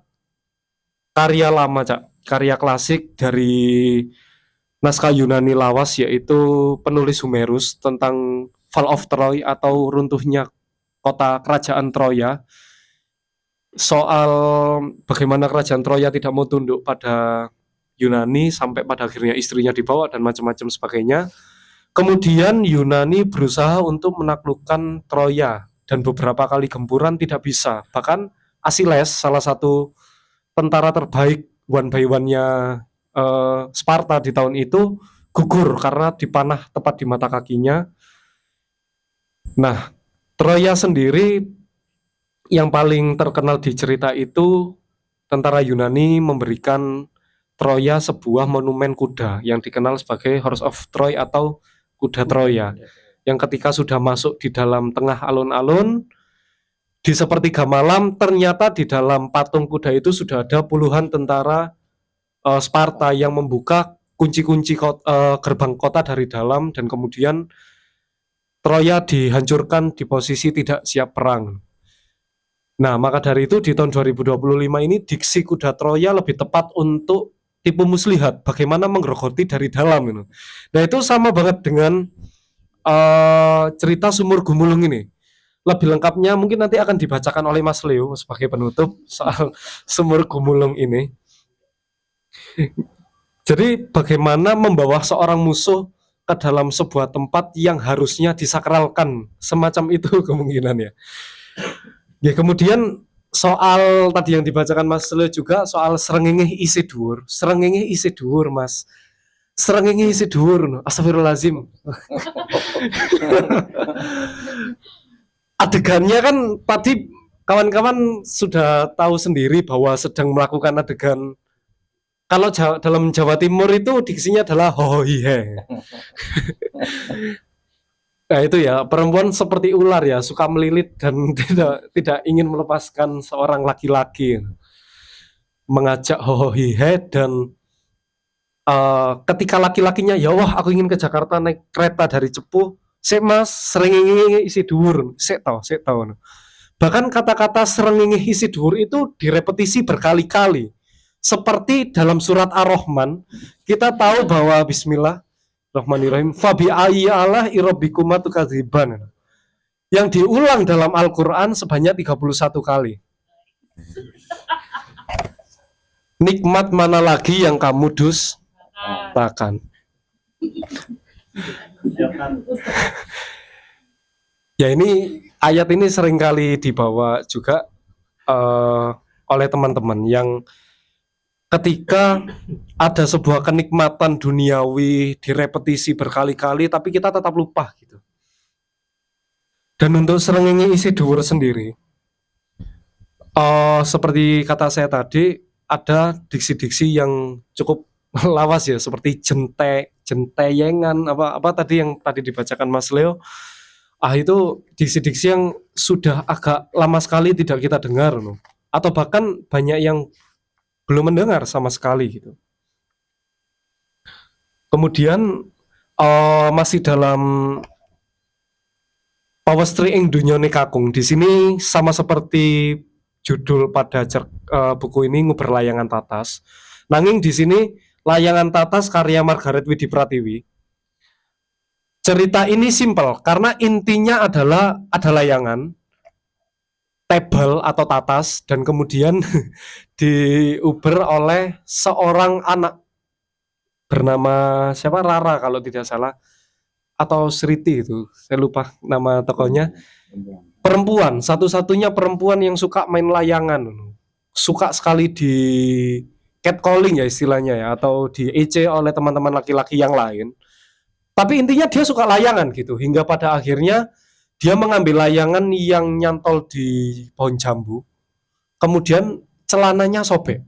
karya lama, karya klasik dari naskah Yunani lawas, yaitu penulis Homerus tentang Fall of Troy atau runtuhnya kota kerajaan Troya. Soal bagaimana kerajaan Troya tidak mau tunduk pada Yunani sampai pada akhirnya istrinya dibawa dan macam-macam sebagainya. Kemudian Yunani berusaha untuk menaklukkan Troya dan beberapa kali gempuran tidak bisa. Bahkan Asiles, salah satu tentara terbaik one by one-nya Sparta di tahun itu, gugur karena dipanah tepat di mata kakinya. Nah, Troya sendiri yang paling terkenal di cerita itu, tentara Yunani memberikan Troya sebuah monumen kuda yang dikenal sebagai Horse of Troy atau kuda Troya, yang ketika sudah masuk di dalam tengah alun-alun di sepertiga malam, ternyata di dalam patung kuda itu sudah ada puluhan tentara Sparta yang membuka kunci-kunci gerbang kota dari dalam, dan kemudian Troya dihancurkan di posisi tidak siap perang. Nah, maka dari itu di tahun 2025 ini diksi kuda Troya lebih tepat untuk tipu muslihat, bagaimana menggerogoti dari dalam gitu. Nah, itu sama banget dengan cerita Sumur Gumulung ini. Lebih lengkapnya mungkin nanti akan dibacakan oleh Mas Leo sebagai penutup soal Sumur Gumulung ini. Jadi bagaimana membawa seorang musuh ke dalam sebuah tempat yang harusnya disakralkan, semacam itu kemungkinan ya. Ya, kemudian soal tadi yang dibacakan Mas Leo juga soal srengenge isi dhuwur. Srengenge isi dhuwur, Mas. Srengenge isi dhuwur. Astagfirullahalazim. Adegannya kan tadi kawan-kawan sudah tahu sendiri bahwa sedang melakukan adegan. Kalau dalam Jawa Timur itu diksinya adalah hohihe. Nah itu ya, perempuan seperti ular ya, suka melilit dan tidak ingin melepaskan seorang laki-laki. Mengajak hohihe dan ketika laki-lakinya, ya wah aku ingin ke Jakarta naik kereta dari Cepu, sik mas, srengenge isi dhuwur, sik tau. Bahkan kata-kata srengenge isi dhuwur itu direpetisi berkali-kali. Seperti dalam surat Ar-Rahman, kita tahu bahwa Bismillahirrahmanirrahim, fabi ayyi ala rabbikuma tukadziban. Yang diulang dalam Al-Qur'an sebanyak 31 kali. Nikmat mana lagi yang kamu dustakan? Ya, ini ayat ini seringkali dibawa juga oleh teman-teman yang ketika ada sebuah kenikmatan duniawi direpetisi berkali-kali tapi kita tetap lupa gitu. Dan untuk srengenge isi dhuwur sendiri, seperti kata saya tadi, ada diksi-diksi yang cukup lawas ya, seperti jenteyengan apa tadi yang tadi dibacakan Mas Leo. Itu diksi-diksi yang sudah agak lama sekali tidak kita dengar, atau bahkan banyak yang belum mendengar sama sekali gitu. Kemudian masih dalam pawestri ing dunyane kakung. Di sini sama seperti judul pada buku ini, Nguber Layangan Tatas. Nanging di sini Layangan Tatas karya Margaret Widi Pratiwi. Cerita ini simpel karena intinya adalah ada layangan, tebal atau tatas, dan kemudian diuber oleh seorang anak bernama siapa, Rara kalau tidak salah, atau Sriti, itu saya lupa nama tokohnya. Perempuan, satu-satunya perempuan yang suka main layangan, suka sekali di catcalling ya istilahnya ya, atau diece oleh teman-teman laki-laki yang lain. Tapi intinya dia suka layangan gitu, hingga pada akhirnya dia mengambil layangan yang nyantol di pohon jambu, kemudian celananya sobek.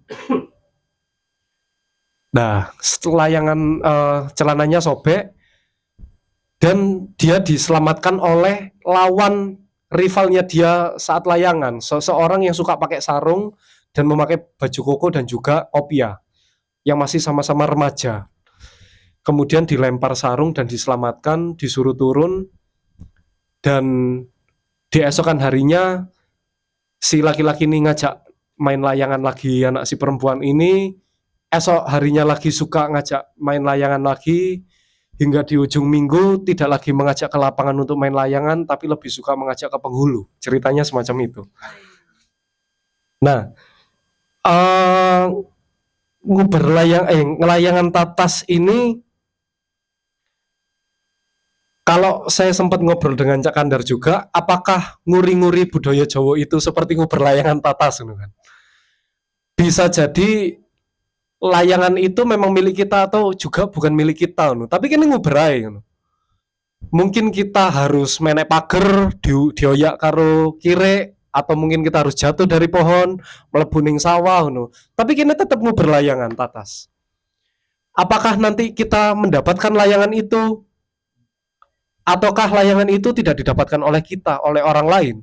Nah, setelah celananya sobek, dan dia diselamatkan oleh lawan rivalnya dia saat layangan, seseorang yang suka pakai sarung dan memakai baju koko dan juga kopiah, yang masih sama-sama remaja. Kemudian dilempar sarung dan diselamatkan, disuruh turun, dan di esokan harinya si laki-laki ini ngajak main layangan lagi anak si perempuan ini. Esok harinya lagi suka ngajak main layangan lagi, hingga di ujung minggu tidak lagi mengajak ke lapangan untuk main layangan, tapi lebih suka mengajak ke penghulu. Ceritanya semacam itu. Nah, nguber layangan tatas ini, kalau saya sempat ngobrol dengan Cak Kandar juga, apakah nguri-nguri budaya Jawa itu seperti nguber layangan tatas kan? Bisa jadi layangan itu memang milik kita atau juga bukan milik kita, tapi kini nguberai. Mungkin kita harus menek pager, dioyak karo kire, atau mungkin kita harus jatuh dari pohon, mlebu ning sawah, tapi kini tetap nguber layangan tatas. Apakah nanti kita mendapatkan layangan itu, ataukah layangan itu tidak didapatkan oleh kita, oleh orang lain?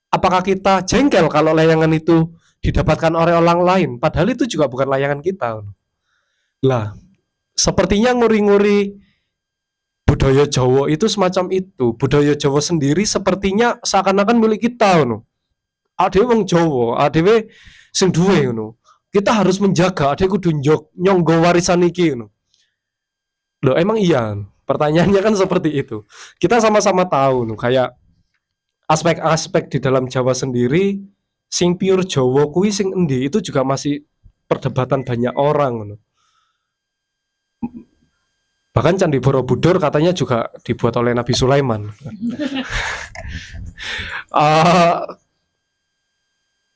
Apakah kita jengkel kalau layangan itu didapatkan oleh orang lain, padahal itu juga bukan layangan kita? Lah, sepertinya nguri-nguri budaya Jawa itu semacam itu. Budaya Jawa sendiri sepertinya seakan-akan milik kita, no. Adewe wong Jawa, adewe sing duwe, no. Kita harus menjaga, adewe kudu nyonggo warisan iki, no. Loh, emang iya? Pertanyaannya kan seperti itu. Kita sama-sama tahu, no, kayak aspek-aspek di dalam Jawa sendiri, sing pure Jawa kuwi sing endi itu juga masih perdebatan banyak orang, no. Bahkan Candi Borobudur katanya juga dibuat oleh Nabi Sulaiman.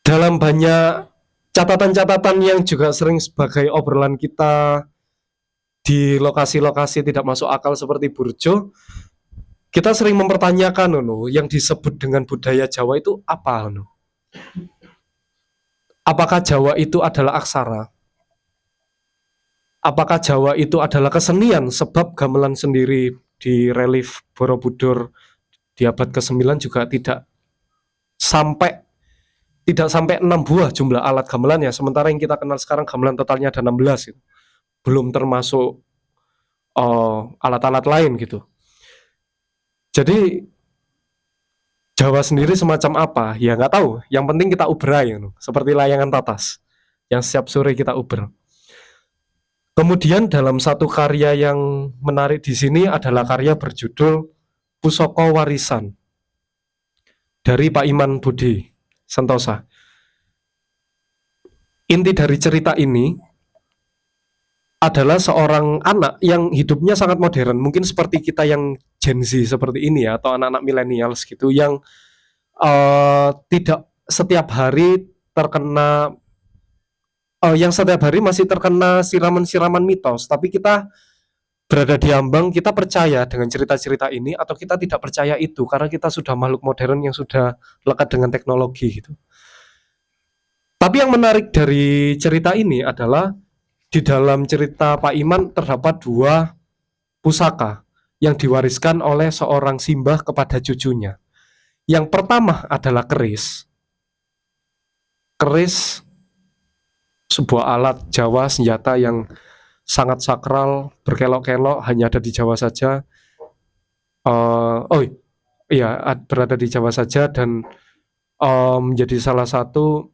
Dalam banyak catatan-catatan yang juga sering sebagai obrolan kita di lokasi-lokasi tidak masuk akal seperti Burjo, kita sering mempertanyakan, yang disebut dengan budaya Jawa itu apa? Apakah Jawa itu adalah aksara? Apakah Jawa itu adalah kesenian? Sebab gamelan sendiri di relief Borobudur di abad ke-9 juga tidak sampai 6 buah jumlah alat gamelan ya. Sementara yang kita kenal sekarang gamelan totalnya ada 16 gitu. Belum termasuk alat-alat lain gitu. Jadi Jawa sendiri semacam apa? Ya nggak tahu. Yang penting kita uberai, seperti layangan tatas yang setiap sore kita uber. Kemudian dalam satu karya yang menarik di sini adalah karya berjudul Pusaka Warisan dari Pak Iman Budi Sentosa. Inti dari cerita ini adalah seorang anak yang hidupnya sangat modern, mungkin seperti kita yang Gen Z seperti ini ya, atau anak-anak millennials gitu, yang tidak setiap hari terkena yang setiap hari masih terkena siraman-siraman mitos, tapi kita berada di ambang, kita percaya dengan cerita-cerita ini atau kita tidak percaya itu, karena kita sudah makhluk modern yang sudah lekat dengan teknologi gitu. Tapi yang menarik dari cerita ini adalah di dalam cerita Pak Iman terdapat 2 pusaka yang diwariskan oleh seorang simbah kepada cucunya. Yang pertama adalah keris. Keris, sebuah alat Jawa, senjata yang sangat sakral, berkelok-kelok, hanya ada di Jawa saja. Berada di Jawa saja dan menjadi salah satu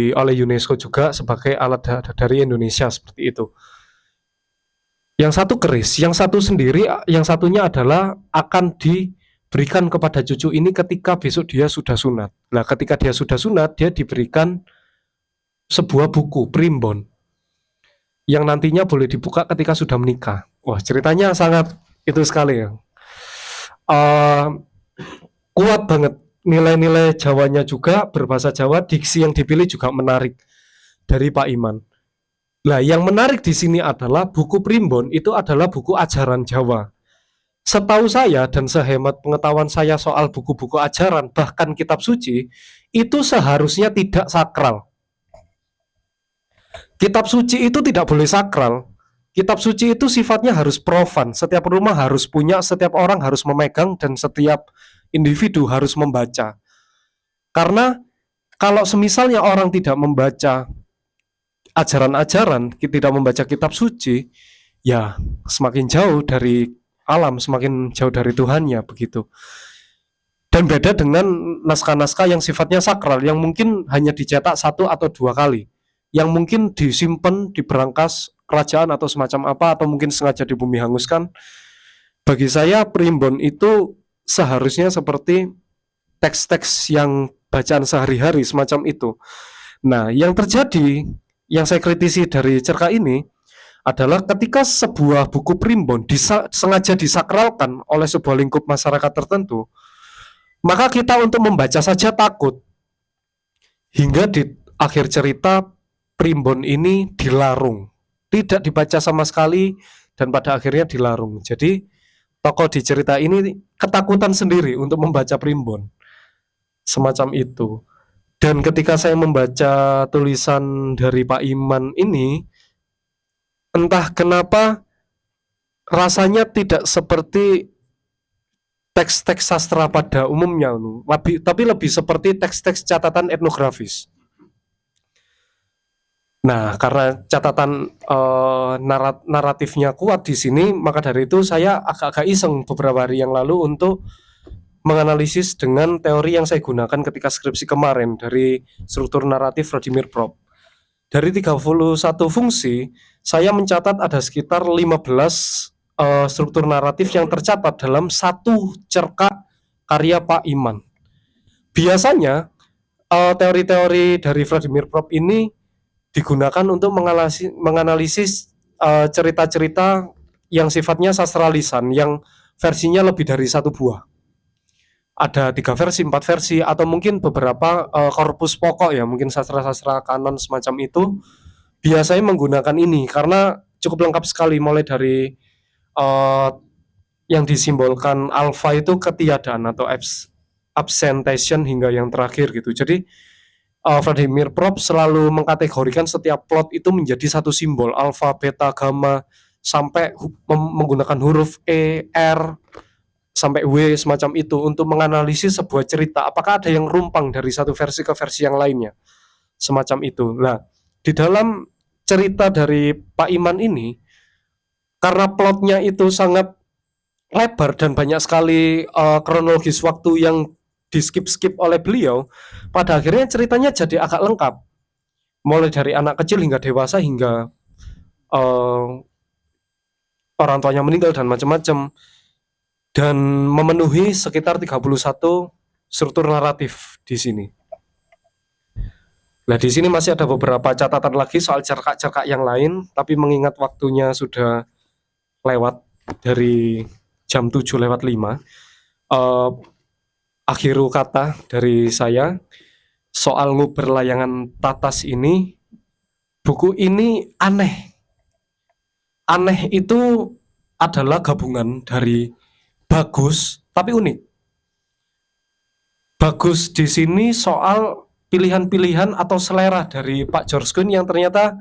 oleh UNESCO juga sebagai alat dari Indonesia seperti itu. Yang satu keris, yang satu sendiri, yang satunya adalah akan diberikan kepada cucu ini ketika besok dia sudah sunat. Nah, ketika dia sudah sunat, dia diberikan sebuah buku primbon yang nantinya boleh dibuka ketika sudah menikah. Wah, ceritanya sangat itu sekali ya. Kuat banget. Nilai-nilai Jawanya juga berbahasa Jawa, diksi yang dipilih juga menarik dari Pak Iman. Nah, yang menarik di sini adalah buku primbon itu adalah buku ajaran Jawa. Setahu saya dan sehemat pengetahuan saya soal buku-buku ajaran, bahkan kitab suci, itu seharusnya tidak sakral. Kitab suci itu tidak boleh sakral. Kitab suci itu sifatnya harus profan. Setiap rumah harus punya, setiap orang harus memegang, dan setiap individu harus membaca. Karena kalau semisalnya orang tidak membaca ajaran-ajaran, tidak membaca kitab suci, ya semakin jauh dari alam, semakin jauh dari Tuhannya begitu. Dan beda dengan naskah-naskah yang sifatnya sakral, yang mungkin hanya dicetak 1 atau 2 kali, yang mungkin disimpan di berangkas kerajaan atau semacam apa, atau mungkin sengaja di bumi hanguskan. Bagi saya primbon itu seharusnya seperti teks-teks yang bacaan sehari-hari semacam itu. Nah, yang terjadi, yang saya kritisi dari cerita ini adalah ketika sebuah buku primbon sengaja disakralkan oleh sebuah lingkup masyarakat tertentu, maka kita untuk membaca saja takut. Hingga di akhir cerita primbon ini dilarung, tidak dibaca sama sekali, dan pada akhirnya dilarung. Jadi tokoh di cerita ini ketakutan sendiri untuk membaca primbon semacam itu. Dan ketika saya membaca tulisan dari Pak Iman ini, entah kenapa rasanya tidak seperti teks-teks sastra pada umumnya, tapi lebih seperti teks-teks catatan etnografis. Nah, karena catatan naratifnya kuat di sini, maka dari itu saya agak-agak iseng beberapa hari yang lalu untuk menganalisis dengan teori yang saya gunakan ketika skripsi kemarin dari struktur naratif Vladimir Prop. Dari 31 fungsi, saya mencatat ada sekitar 15 struktur naratif yang tercatat dalam satu cerkak karya Pak Iman. Biasanya teori-teori dari Vladimir Prop ini digunakan untuk menganalisis cerita-cerita yang sifatnya sastra lisan, yang versinya lebih dari satu buah. Ada 3 versi, 4 versi, atau mungkin beberapa korpus pokok ya, mungkin sastra-sastra kanon semacam itu biasanya menggunakan ini karena cukup lengkap sekali, mulai dari yang disimbolkan alfa itu ketiadaan atau absentation hingga yang terakhir gitu. Jadi Vladimir Prop selalu mengkategorikan setiap plot itu menjadi satu simbol, alfa, beta, gamma, sampai menggunakan huruf E, R, sampai W semacam itu untuk menganalisis sebuah cerita. Apakah ada yang rumpang dari satu versi ke versi yang lainnya? Semacam itu. Nah, di dalam cerita dari Pak Iman ini, karena plotnya itu sangat lebar dan banyak sekali kronologis waktu yang di-skip oleh beliau, pada akhirnya ceritanya jadi agak lengkap. Mulai dari anak kecil hingga dewasa, hingga orang tuanya meninggal dan macam-macam. Dan memenuhi sekitar 31 struktur naratif di sini. Nah, di sini masih ada beberapa catatan lagi soal cerkak-cerkak yang lain, tapi mengingat waktunya sudah lewat dari jam 7:05, akhiru kata dari saya soal Nguber Layangan Tatas ini, buku ini aneh. Aneh itu adalah gabungan dari bagus tapi unik. Bagus di sini soal pilihan-pilihan atau selera dari Pak George Quinn yang ternyata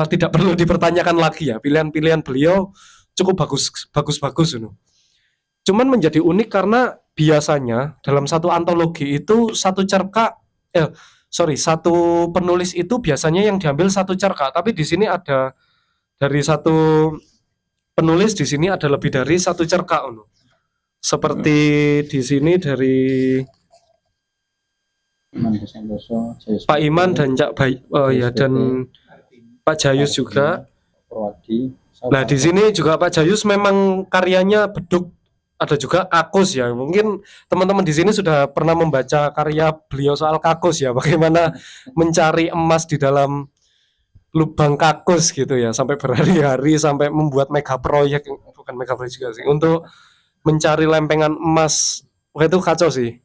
tidak perlu dipertanyakan lagi ya. Pilihan-pilihan beliau cukup bagus. Cuman menjadi unik karena biasanya dalam satu antologi itu satu penulis itu biasanya yang diambil satu cerkak, tapi di sini ada dari satu penulis, di sini ada lebih dari satu cerkak. Seperti di sini dari Pak Iman dan dan Pak Jayus juga. Nah, di sini juga Pak Jayus memang karyanya beduk. Ada juga kakus ya. Mungkin teman-teman di sini sudah pernah membaca karya beliau soal kakus ya. Bagaimana mencari emas di dalam lubang kakus gitu ya. Sampai berhari-hari, sampai membuat mega proyek. Bukan mega proyek juga sih. Untuk mencari lempengan emas. Wah, itu kacau sih.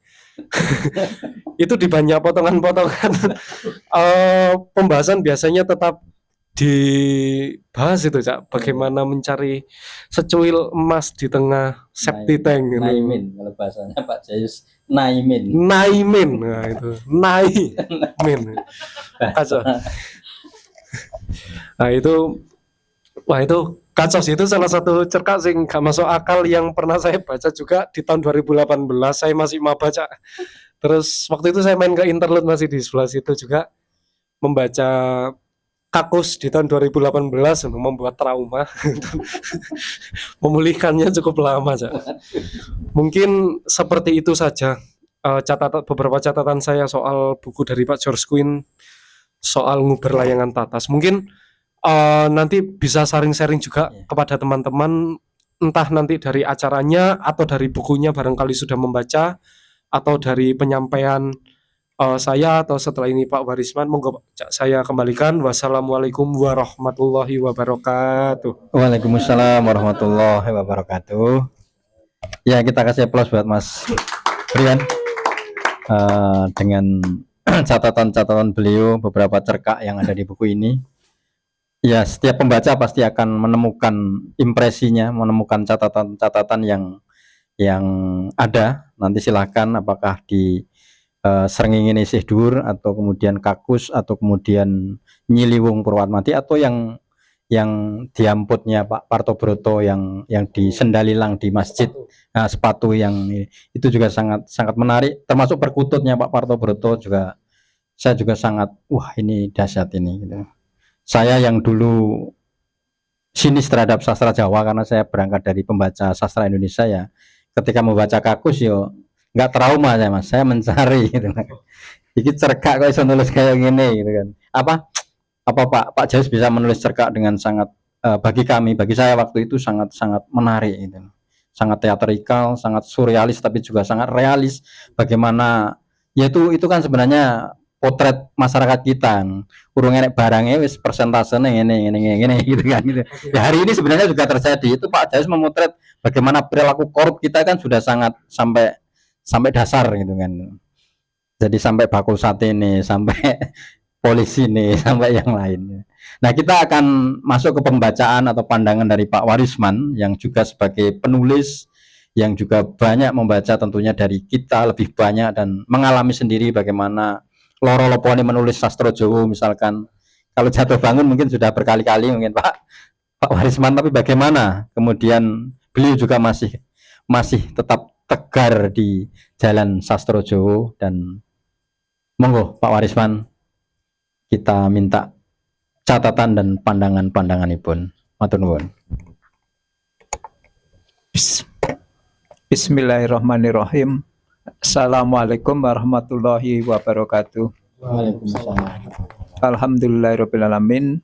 Itu di banyak potongan-potongan pembahasan biasanya tetap dibahas itu, Cak, bagaimana mencari secuil emas di tengah septic tank gitu. Naimin kalau bahasanya Pak Jayus, naimin. Nah itu naimin kacau. Nah itu kacau sih. Itu salah satu cerkak sih gak masuk akal yang pernah saya baca juga di tahun 2018. Saya masih mau baca. Terus waktu itu saya main ke interlude masih di sebelah situ juga, membaca kakus di tahun 2018 membuat trauma. Memulihkannya cukup lama, Cak. Mungkin seperti itu saja beberapa catatan saya soal buku dari Pak George Quinn soal Nguber Layangan Tatas. Mungkin nanti bisa sharing-sharing juga kepada teman-teman, entah nanti dari acaranya atau dari bukunya barangkali sudah membaca, atau dari penyampaian saya atau setelah ini Pak Warisman. Monggo saya kembalikan. Wassalamualaikum warahmatullahi wabarakatuh. Waalaikumsalam warahmatullahi wabarakatuh. Ya, kita kasih aplaus buat Mas Brian dengan catatan-catatan beliau, beberapa cerkak yang ada di buku ini. Ya, setiap pembaca pasti akan menemukan impresinya, menemukan catatan-catatan yang ada. Nanti silahkan apakah di Srengenge isih dhuwur atau kemudian Kakus atau kemudian Nyiliwung Purwatmati atau yang diamputnya Pak Partobroto yang di Sendalilang di masjid. Nah, sepatu yang itu juga sangat sangat menarik, termasuk perkututnya Pak Partobroto juga saya juga sangat wah ini dahsyat ini gitu. Saya yang dulu sinis terhadap sastra Jawa karena saya berangkat dari pembaca sastra Indonesia ya. Ketika membaca Kakus yo nggak trauma saya Mas, saya mencari gitu. Iki cerkak kok iso nulis kayak gini gitu kan. Apa Pak Jais bisa menulis cerkak dengan sangat bagi kami, bagi saya waktu itu sangat sangat menarik gitu. Sangat teatrikal, sangat surrealis tapi juga sangat realis bagaimana yaitu itu kan sebenarnya potret masyarakat kita. Urung enek barangnya wis persentasenya ngene gitu kan gitu. Ya, hari ini sebenarnya juga terjadi. Itu Pak Jais memotret bagaimana perilaku korup kita kan sudah sangat sampai dasar gitu kan. Jadi sampai bakul sate ini, sampai polisi nih, sampai yang lain. Nah, kita akan masuk ke pembacaan atau pandangan dari Pak Warisman yang juga sebagai penulis yang juga banyak membaca tentunya dari kita lebih banyak dan mengalami sendiri bagaimana loro lopone menulis sastra Jawa misalkan kalau jatuh bangun mungkin sudah berkali-kali mungkin Pak Warisman, tapi bagaimana kemudian beliau juga masih tetap tegar di jalan sastra Jawa. Dan monggo Pak Warisman, kita minta catatan dan pandangan-pandanganipun. Matur nuwun. Bismillahirrahmanirrahim. Assalamualaikum warahmatullahi wabarakatuh. Waalaikumsalam. Alhamdulillahirabbil alamin.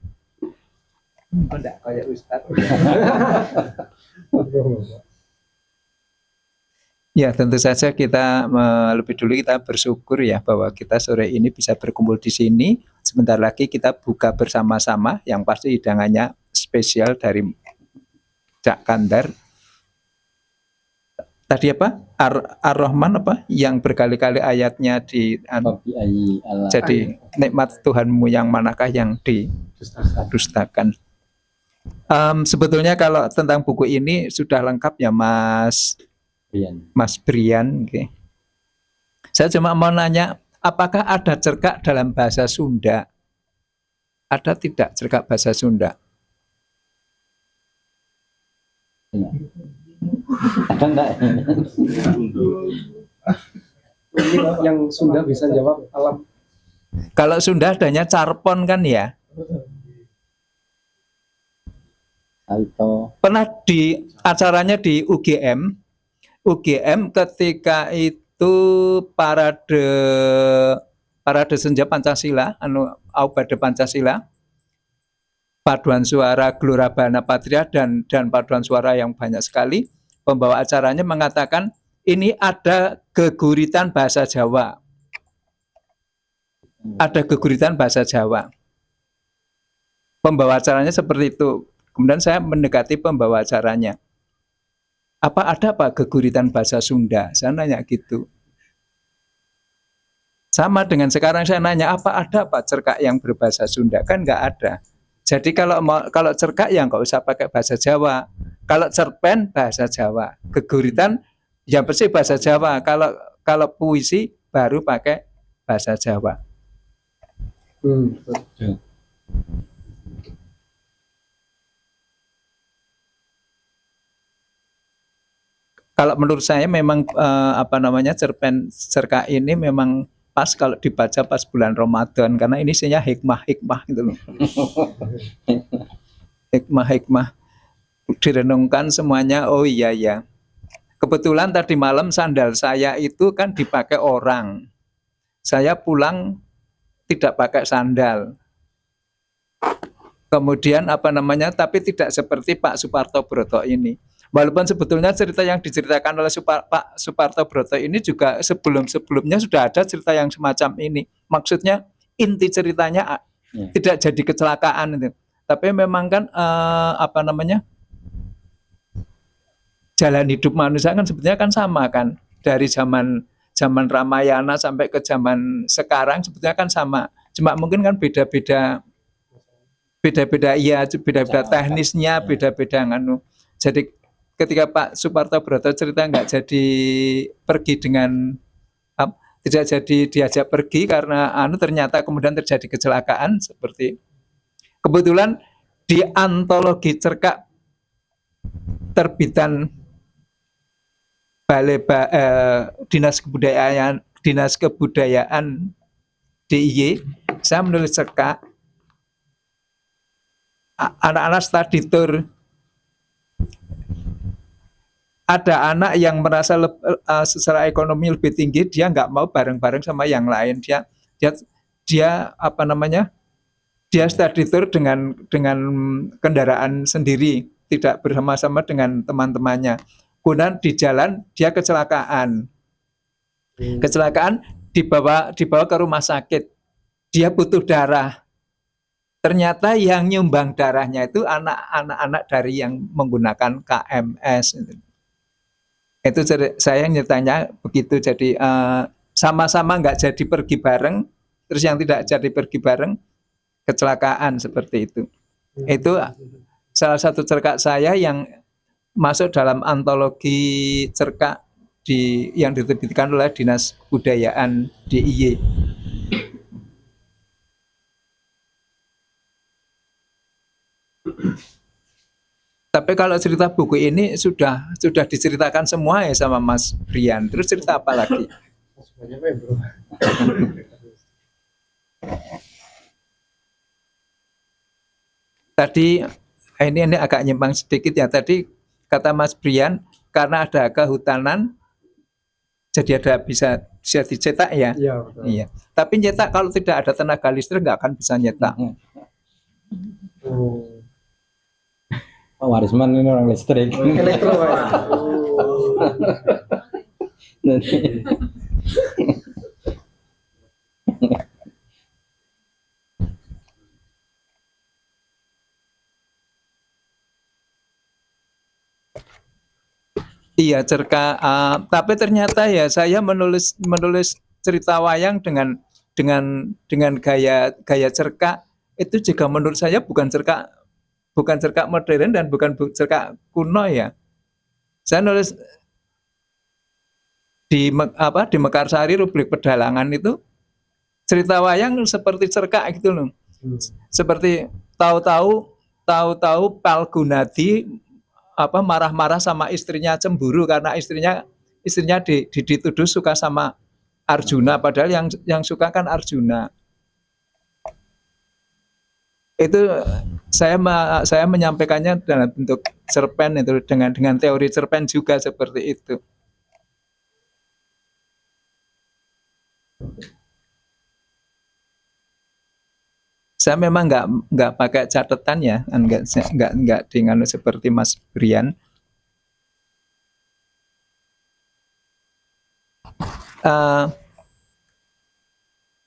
Enggak kayak Ustaz. Ya, tentu saja kita lebih dulu kita bersyukur ya bahwa kita sore ini bisa berkumpul di sini. Sebentar lagi kita buka bersama-sama, yang pasti hidangannya spesial dari Cak Kandar. Tadi apa? Ar-Rahman apa? Yang berkali-kali ayatnya jadi nikmat Tuhanmu yang manakah yang didustakan. Sebetulnya kalau tentang buku ini sudah lengkap ya Mas Brian. Okay. Saya cuma mau nanya, apakah ada cerkak dalam bahasa Sunda? Ada tidak cerkak bahasa Sunda? Ada enggak? Yang Sunda bisa jawab alam. Kalau Sunda adanya carpon kan ya? Salto. Pernah di acaranya di UGM ketika itu parade senja Pancasila, Aubade Pancasila, paduan suara Gelora Bana Patria dan paduan suara yang banyak sekali. Pembawa acaranya mengatakan ini ada geguritan bahasa Jawa. Ada geguritan bahasa Jawa. Pembawa acaranya seperti itu. Kemudian saya mendekati pembawa acaranya. Ada geguritan bahasa Sunda? Saya nanya gitu. Sama dengan sekarang saya nanya, ada cerkak yang berbahasa Sunda? Kan nggak ada. Jadi kalau cerkak ya nggak usah pakai bahasa Jawa. Kalau cerpen bahasa Jawa, geguritan yang pasti bahasa Jawa. Kalau puisi baru pakai bahasa Jawa. Kalau menurut saya memang cerkak ini memang pas kalau dibaca pas bulan Ramadan karena ini isinya hikmah-hikmah gitu loh. Hikmah-hikmah direnungkan semuanya. Oh iya ya. Kebetulan tadi malam sandal saya itu kan dipakai orang. Saya pulang tidak pakai sandal. Kemudian tapi tidak seperti Pak Suparto Broto ini. Walaupun sebetulnya cerita yang diceritakan oleh Pak Suparto Broto ini juga sebelumnya sudah ada cerita yang semacam ini. Maksudnya inti ceritanya tidak jadi kecelakaan itu. Tapi memang kan jalan hidup manusia kan sebetulnya kan sama kan. Dari zaman Ramayana sampai ke zaman sekarang sebetulnya kan sama. Cuma mungkin kan beda-beda teknisnya, beda-beda Jadi ketika Pak Suparto Broto cerita nggak jadi pergi dengan jadi diajak pergi karena ternyata kemudian terjadi kecelakaan seperti kebetulan di antologi cerkak terbitan Dinas Kebudayaan DIY, saya menulis cerkak anak-anak study tour. Ada anak yang merasa secara ekonomi lebih tinggi, dia nggak mau bareng-bareng sama yang lain. Dia apa namanya? Dia study tour dengan kendaraan sendiri, tidak bersama-sama dengan teman-temannya. Kemudian di jalan dia kecelakaan. Kecelakaan dibawa ke rumah sakit. Dia butuh darah. Ternyata yang nyumbang darahnya itu anak-anak dari yang menggunakan KMS. Itu saya nyertanya begitu. Jadi sama-sama nggak jadi pergi bareng, terus yang tidak jadi pergi bareng kecelakaan seperti itu. Itu salah satu cerkak saya yang masuk dalam antologi cerkak yang diterbitkan oleh Dinas Kebudayaan DIY. Tapi kalau cerita buku ini sudah diceritakan semua ya sama Mas Brian. Terus cerita apa lagi? Tadi ini agak nyimpang sedikit ya. Tadi kata Mas Brian karena ada kehutanan jadi ada bisa dicetak ya. Iya, betul. Iya. Tapi nyetak kalau tidak ada tenaga listrik nggak akan bisa nyetak. Pak Warisman ini orang listrik. Elektro, Pak. Iya cerkak, tapi ternyata ya saya menulis cerita wayang dengan gaya cerkak itu juga menurut saya bukan cerkak modern dan bukan cerkak kuno ya. Saya nulis di Mekarsari Rubrik Pedalangan itu cerita wayang seperti cerkak gitu loh. Seperti tahu-tahu Palgunadi marah-marah sama istrinya, cemburu karena istrinya dituduh suka sama Arjuna, padahal yang suka kan Arjuna. Itu saya menyampaikannya dalam bentuk cerpen itu dengan teori cerpen juga seperti itu. Saya memang nggak pakai catatan ya, nggak dengan seperti Mas Brian.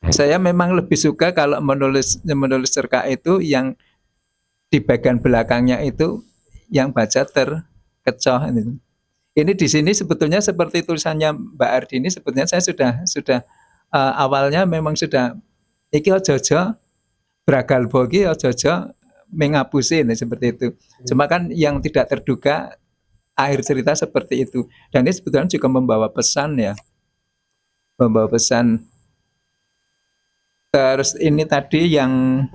Saya memang lebih suka kalau menulis cerkak itu yang di bagian belakangnya itu yang baca terkecoh. Ini di sini sebetulnya seperti tulisannya Mbak Ardini, sebetulnya saya sudah awalnya memang sudah iki ojo-ojo bragal bogi ojo-ojo mengapusi seperti itu. Cuma kan yang tidak terduga akhir cerita seperti itu. Dan ini sebetulnya juga membawa pesan ya. Membawa pesan. Terus ini tadi yang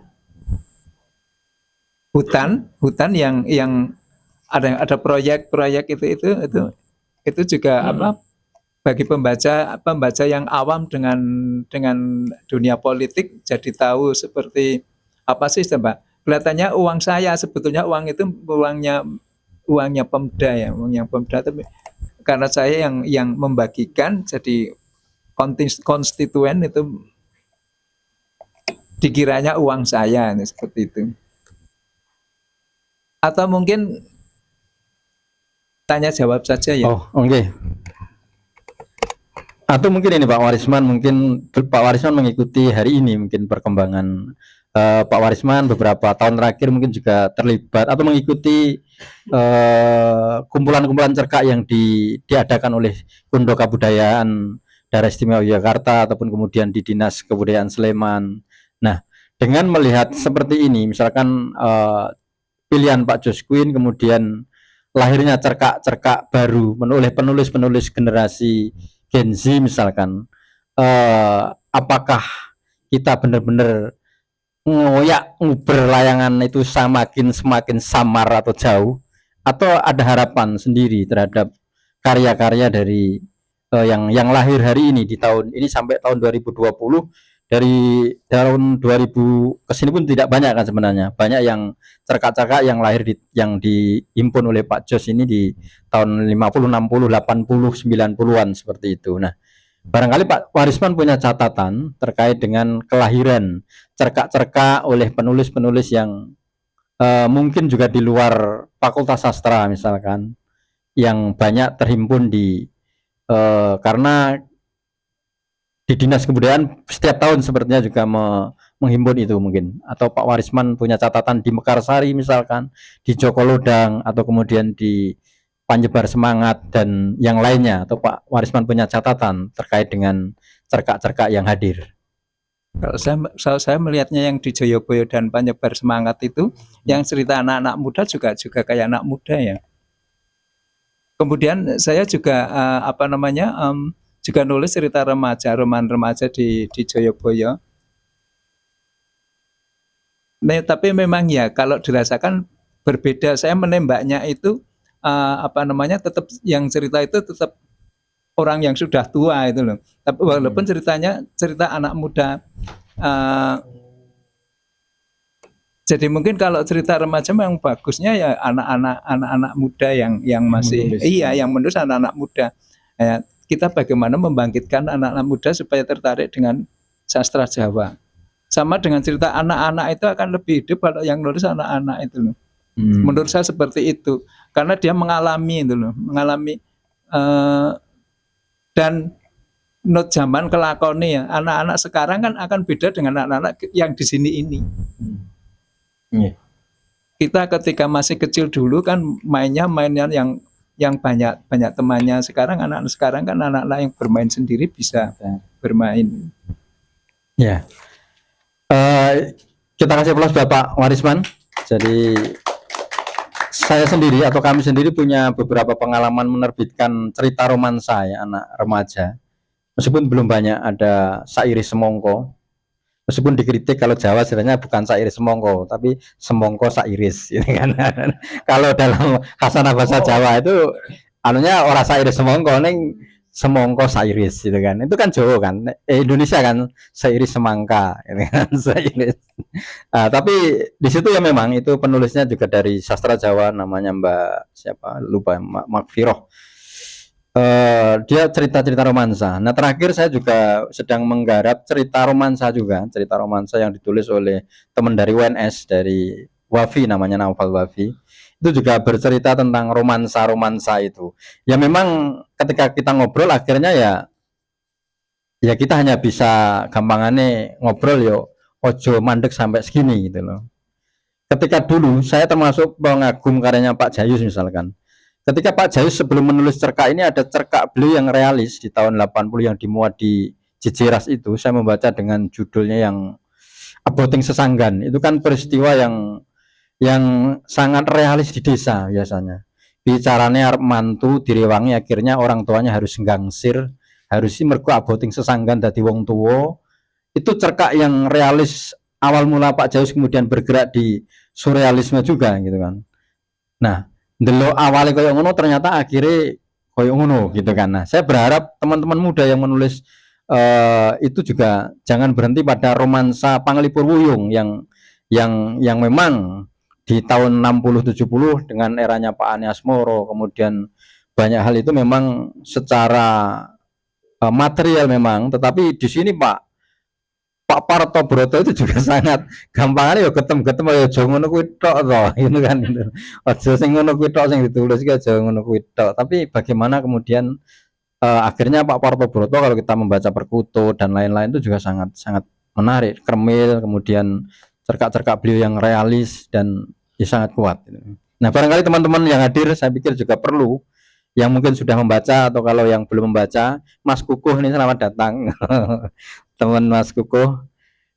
hutan yang ada proyek itu juga bagi pembaca yang awam dengan dunia politik jadi tahu seperti apa sih Mbak. Kelihatannya uang saya, sebetulnya uang itu uangnya Pemda ya, uangnya Pemda, tapi karena saya yang membagikan jadi konstituen itu dikiranya uang saya seperti itu. Atau mungkin tanya jawab saja ya. Oh, oke. Atau mungkin ini Pak Warisman mengikuti hari ini mungkin perkembangan Pak Warisman beberapa tahun terakhir mungkin juga terlibat atau mengikuti kumpulan-kumpulan cerkak yang diadakan oleh Kundo Kabudayaan Daerah Istimewa Yogyakarta ataupun kemudian di Dinas Kebudayaan Sleman. Nah, dengan melihat seperti ini, misalkan pilihan Pak Josquin, kemudian lahirnya cerkak-cerkak baru oleh penulis-penulis generasi Gen Z misalkan, apakah kita benar-benar ngoyak nguber layangan itu semakin samar atau jauh, atau ada harapan sendiri terhadap karya-karya dari yang lahir hari ini di tahun ini sampai tahun 2020. Dari tahun 2000 ke sini pun tidak banyak kan sebenarnya. Banyak yang cerkak-cerkak yang lahir yang dihimpun oleh Pak Jos ini di tahun 50, 60, 80, 90-an seperti itu. Nah, barangkali Pak Warisman punya catatan terkait dengan kelahiran cerkak-cerkak oleh penulis-penulis yang mungkin juga di luar Fakultas Sastra misalkan, yang banyak terhimpun di karena di Dinas Kebudayaan setiap tahun sepertinya juga menghimpun itu mungkin, atau Pak Warisman punya catatan di Mekarsari misalkan, di Joko Lodang, atau kemudian di Panyebar Semangat dan yang lainnya, atau Pak Warisman punya catatan terkait dengan cerkak-cerkak yang hadir. Kalau saya melihatnya yang di Joyoboyo dan Panyebar Semangat itu, yang cerita anak-anak muda juga kayak anak muda ya. Kemudian saya juga juga nulis cerita remaja, roman remaja di Joyoboyo. Nah, tapi memang ya kalau dirasakan berbeda. Saya menembaknya itu tetap yang cerita itu tetap orang yang sudah tua itu loh. Tapi walaupun ceritanya cerita anak muda. Jadi mungkin kalau cerita remaja memang bagusnya ya anak-anak muda yang masih yang menulis anak-anak muda. Ya, kita bagaimana membangkitkan anak-anak muda supaya tertarik dengan sastra Jawa. Sama dengan cerita anak-anak itu akan lebih hidup kalau yang nulis anak-anak itu loh. Menurut saya seperti itu, karena dia mengalami itu loh, dan not zaman kelakoni ya. Anak-anak sekarang kan akan beda dengan anak-anak yang di sini ini. Kita ketika masih kecil dulu kan mainnya yang banyak temannya. Sekarang anak-anak sekarang kan anak-anak yang bermain sendiri bisa bermain. Ya, kita kasih aplaus Bapak Warisman. Jadi saya sendiri atau kami sendiri punya beberapa pengalaman menerbitkan cerita romansa ya anak remaja. Meskipun belum banyak, ada Sairis Semongko. Meskipun dikritik kalau Jawa sebenarnya bukan Sairis Semongko, tapi Semongko Sairis, gitu kan. Kalau dalam khasanah bahasa Jawa itu anunya orang Sairis Semongko, neng Semongko Sairis, gitu kan. Itu kan Jawa kan, Indonesia kan Sairis Semangka, gitu kan. Sairis. Tapi di situ ya memang itu penulisnya juga dari sastra Jawa, namanya Mbak siapa lupa, Makfiroh. Dia cerita-cerita romansa. Nah, terakhir saya juga sedang menggarap cerita romansa yang ditulis oleh teman dari UNS, dari Wafi, namanya Naufal Wafi. Itu juga bercerita tentang romansa itu. Ya memang ketika kita ngobrol akhirnya ya kita hanya bisa gampangannya ngobrol yo ojo mandek sampai segini gitu loh. Ketika dulu saya termasuk pengagum karyanya Pak Jayus misalkan. Ketika Pak Jayus sebelum menulis cerkak ini, ada cerkak beliau yang realis di tahun 80 yang dimuat di Jejeras itu. Saya membaca dengan judulnya yang Aboting Sesanggan. Itu kan peristiwa yang sangat realis di desa biasanya. Bicaranya arep mantu direwangi, akhirnya orang tuanya harus nggangsir, harus mergo aboting sesanggan dadi wong tua. Itu cerkak yang realis awal mula Pak Jayus, kemudian bergerak di surrealisme juga gitu kan. Nah, delok awalnya koyo ngono ternyata akhirnya koyo ngono gitu kan. Nah, saya berharap teman-teman muda yang menulis itu juga jangan berhenti pada romansa Panglipur Wuyung yang memang di tahun 60-70 dengan eranya Pak Ani Asmoro, kemudian banyak hal itu memang secara material memang, tetapi di sini Pak Parto Broto itu juga sangat gampangannya ya ketem-ketem ya aja ngono kuwi tok to, gitu kan. Aja sing ngono kuwi tok sing ditulis ki aja ngono kuwi tok. Tapi bagaimana kemudian akhirnya Pak Parto Broto kalau kita membaca Perkuto dan lain-lain itu juga sangat menarik. Kremil, kemudian cerkak-cerkak beliau yang realis dan ya sangat kuat. Nah, barangkali teman-teman yang hadir saya pikir juga perlu, yang mungkin sudah membaca atau kalau yang belum membaca, Mas Kukuh ini selamat datang. Teman Mas Kukuh.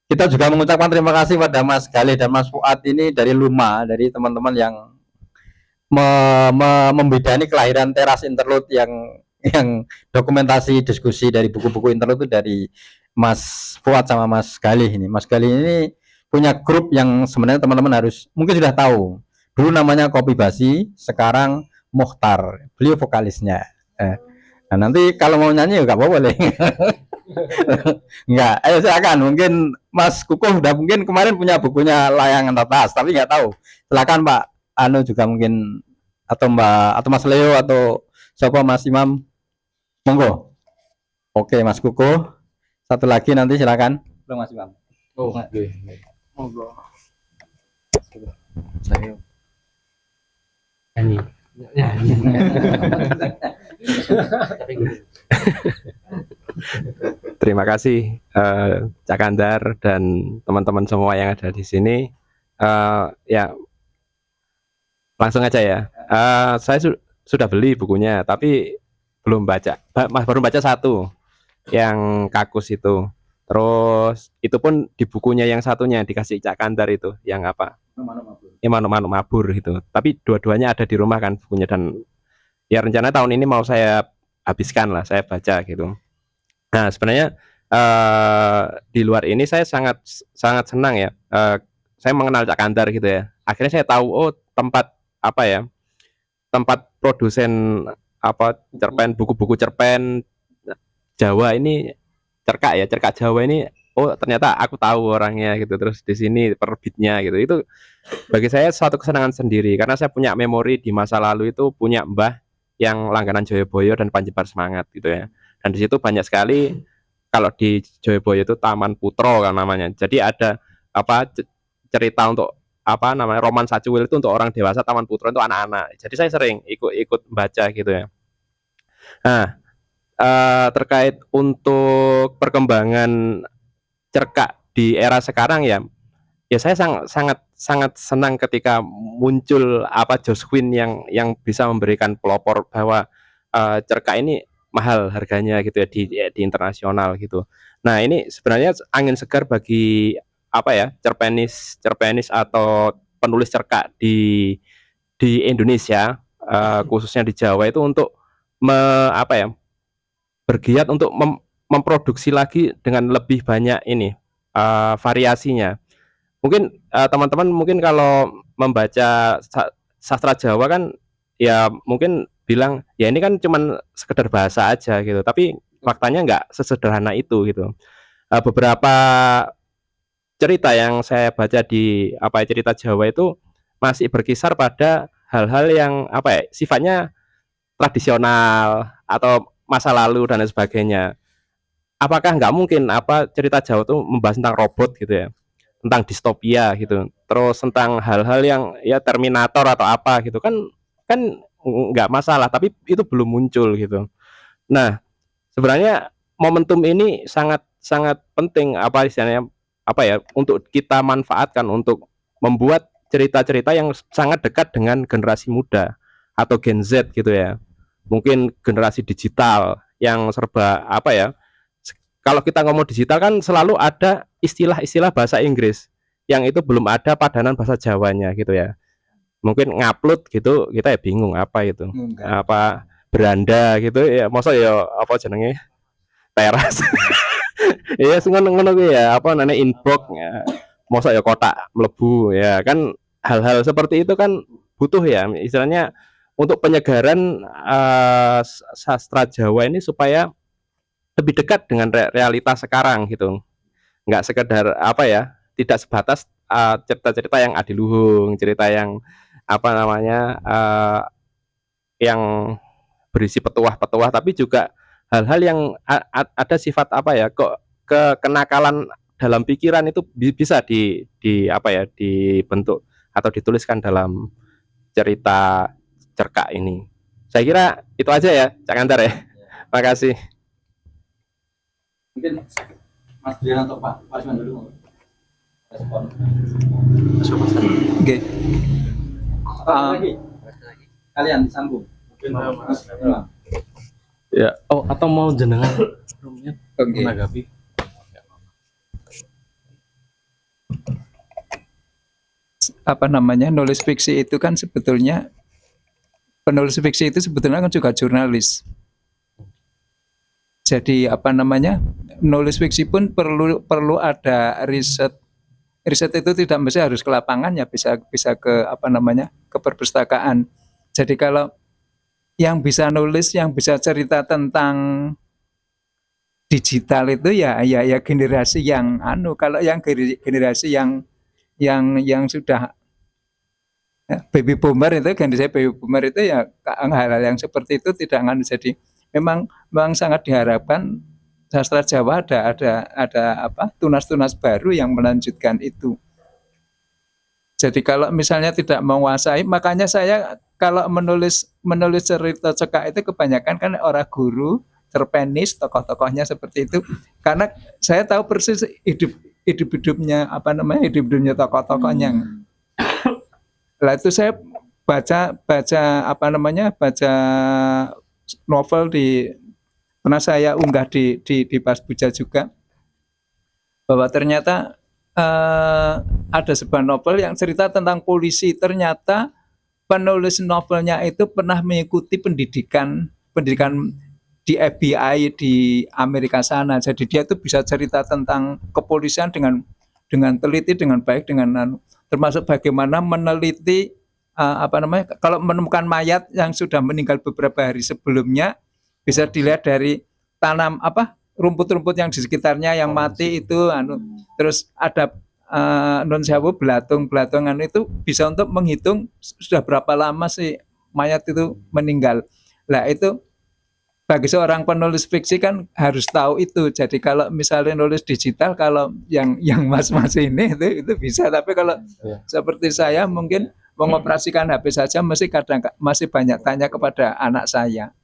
Kita juga mengucapkan terima kasih pada Mas Galih dan Mas Fuad ini dari Luma, dari teman-teman yang membidani kelahiran Teras Interlude yang yang dokumentasi diskusi dari buku-buku internet itu dari Mas Fuad sama Mas Galih ini. Mas Galih ini punya grup yang sebenarnya teman-teman harus mungkin sudah tahu. Dulu namanya Kopi Basi, sekarang Mukhtar. Beliau vokalisnya. Nah, nanti kalau mau nyanyi juga boleh. Enggak, ayo silakan. Mungkin Mas Kukuh udah mungkin kemarin punya bukunya Layangan Tetas, tapi nggak tahu. Silakan Pak Anu juga mungkin atau Mbak atau Mas Leo atau siapa Mas Imam. Monggo. Oke, Mas Kukuh. Satu lagi nanti silakan. Belum Mas Imam. Oh, nggak. Monggo. Saya nyanyi. Terima kasih Cak Kandar dan teman-teman semua yang ada di sini. Ya langsung aja ya. Saya sudah beli bukunya, tapi belum baca. Baru baca satu, yang Kakus itu. Terus itu pun di bukunya yang satunya dikasih Cak Kandar itu, yang apa? Manuk Mabur itu. Tapi dua-duanya ada di rumah kan bukunya, dan ya rencana tahun ini mau saya habiskan lah, saya baca gitu. Nah sebenarnya di luar ini saya sangat senang ya. Saya mengenal Cak Kandar gitu ya. Akhirnya saya tahu oh tempat apa ya, tempat produsen apa cerpen, buku-buku cerpen Jawa ini, cerkak Jawa ini. Oh ternyata aku tahu orangnya gitu. Terus di sini penerbitnya gitu. Itu bagi saya suatu kesenangan sendiri, karena saya punya memori di masa lalu itu punya mbah yang langganan Joyoboyo dan Panjebar Semangat gitu ya. Dan di situ banyak sekali, kalau di Joyoboyo itu Taman Putro kan namanya. Jadi ada apa cerita untuk apa namanya roman Sacuwil itu untuk orang dewasa, Taman Putro itu anak-anak. Jadi saya sering ikut baca gitu ya. Nah terkait untuk perkembangan cerkak di era sekarang ya saya sangat senang ketika muncul apa Josquin yang bisa memberikan pelopor bahwa cerkak ini mahal harganya gitu ya di internasional gitu. Nah ini sebenarnya angin segar bagi apa ya cerpenis atau penulis cerkak di Indonesia, khususnya di Jawa itu untuk apa ya bergiat untuk memproduksi lagi dengan lebih banyak ini variasinya. Mungkin teman-teman mungkin kalau membaca sastra Jawa kan ya mungkin bilang ya ini kan cuman sekedar bahasa aja gitu, tapi faktanya nggak sesederhana itu gitu. Beberapa cerita yang saya baca di apa cerita Jawa itu masih berkisar pada hal-hal yang apa ya sifatnya tradisional atau masa lalu dan lain sebagainya. Apakah nggak mungkin apa cerita Jawa itu membahas tentang robot gitu ya, tentang distopia gitu, terus tentang hal-hal yang ya Terminator atau apa gitu kan nggak masalah, tapi itu belum muncul gitu. Nah sebenarnya momentum ini sangat penting apa istilahnya apa ya untuk kita manfaatkan untuk membuat cerita-cerita yang sangat dekat dengan generasi muda atau Gen Z gitu ya, mungkin generasi digital yang serba apa ya. Kalau kita ngomong digital kan selalu ada istilah-istilah bahasa Inggris yang itu belum ada padanan bahasa Jawanya gitu ya. Mungkin ngupload gitu kita ya bingung apa itu. Apa beranda gitu ya. Masa ya apa jenenge teras. Ya ngono ya apa namanya inbox ya. Masa ya kotak mlebu ya kan, hal-hal seperti itu kan butuh ya istilahnya untuk penyegaran sastra Jawa ini supaya lebih dekat dengan realitas sekarang gitu, nggak sekedar apa ya tidak sebatas cerita-cerita yang adiluhung, cerita yang apa namanya yang berisi petuah-petuah, tapi juga hal-hal yang ada sifat apa ya kok kenakalan dalam pikiran itu bisa di apa ya dibentuk atau dituliskan dalam cerita cerkak ini. Saya kira itu aja ya Cak Kandar ya. Terima kasih. Mungkin Mas Brian atau Pak Pasman dulu respon. Oke. Lagi kalian disambung. Ya, oh atau mau jenengan Oke. menanggapi? Apa namanya nulis fiksi itu kan sebetulnya penulis fiksi itu sebetulnya kan juga jurnalis. Jadi apa namanya, nulis fiksi pun perlu ada riset. Riset itu tidak mesti harus ke lapangan, ya bisa ke apa namanya, ke perpustakaan. Jadi kalau yang bisa nulis, yang bisa cerita tentang digital itu ya generasi yang kalau yang generasi yang sudah baby boomer itu, generasi baby boomer itu ya hal-hal yang seperti itu tidak jadi memang sangat diharapkan sastra Jawa ada apa, tunas-tunas baru yang melanjutkan itu. Jadi kalau misalnya tidak menguasai, makanya saya kalau menulis cerita cekak itu kebanyakan kan orang guru, cerpenis, tokoh-tokohnya seperti itu. Karena saya tahu persis hidupnya apa namanya, hidupnya tokoh-tokohnya. Lah itu saya baca apa namanya, baca novel pernah saya unggah di Pasbuja juga, bahwa ternyata ada sebuah novel yang cerita tentang polisi. Ternyata penulis novelnya itu pernah mengikuti pendidikan di FBI di Amerika sana. Jadi dia itu bisa cerita tentang kepolisian dengan teliti, dengan baik, termasuk bagaimana meneliti apa namanya, kalau menemukan mayat yang sudah meninggal beberapa hari sebelumnya, bisa dilihat dari tanam rumput-rumput yang di sekitarnya yang mati itu terus ada non sewu belatung itu bisa untuk menghitung sudah berapa lama sih mayat itu meninggal. Lah itu bagi seorang penulis fiksi kan harus tahu itu. Jadi kalau misalnya nulis digital, kalau yang mas-mas ini itu bisa, tapi kalau seperti saya mungkin mengoperasikan HP saja masih banyak tanya kepada anak saya.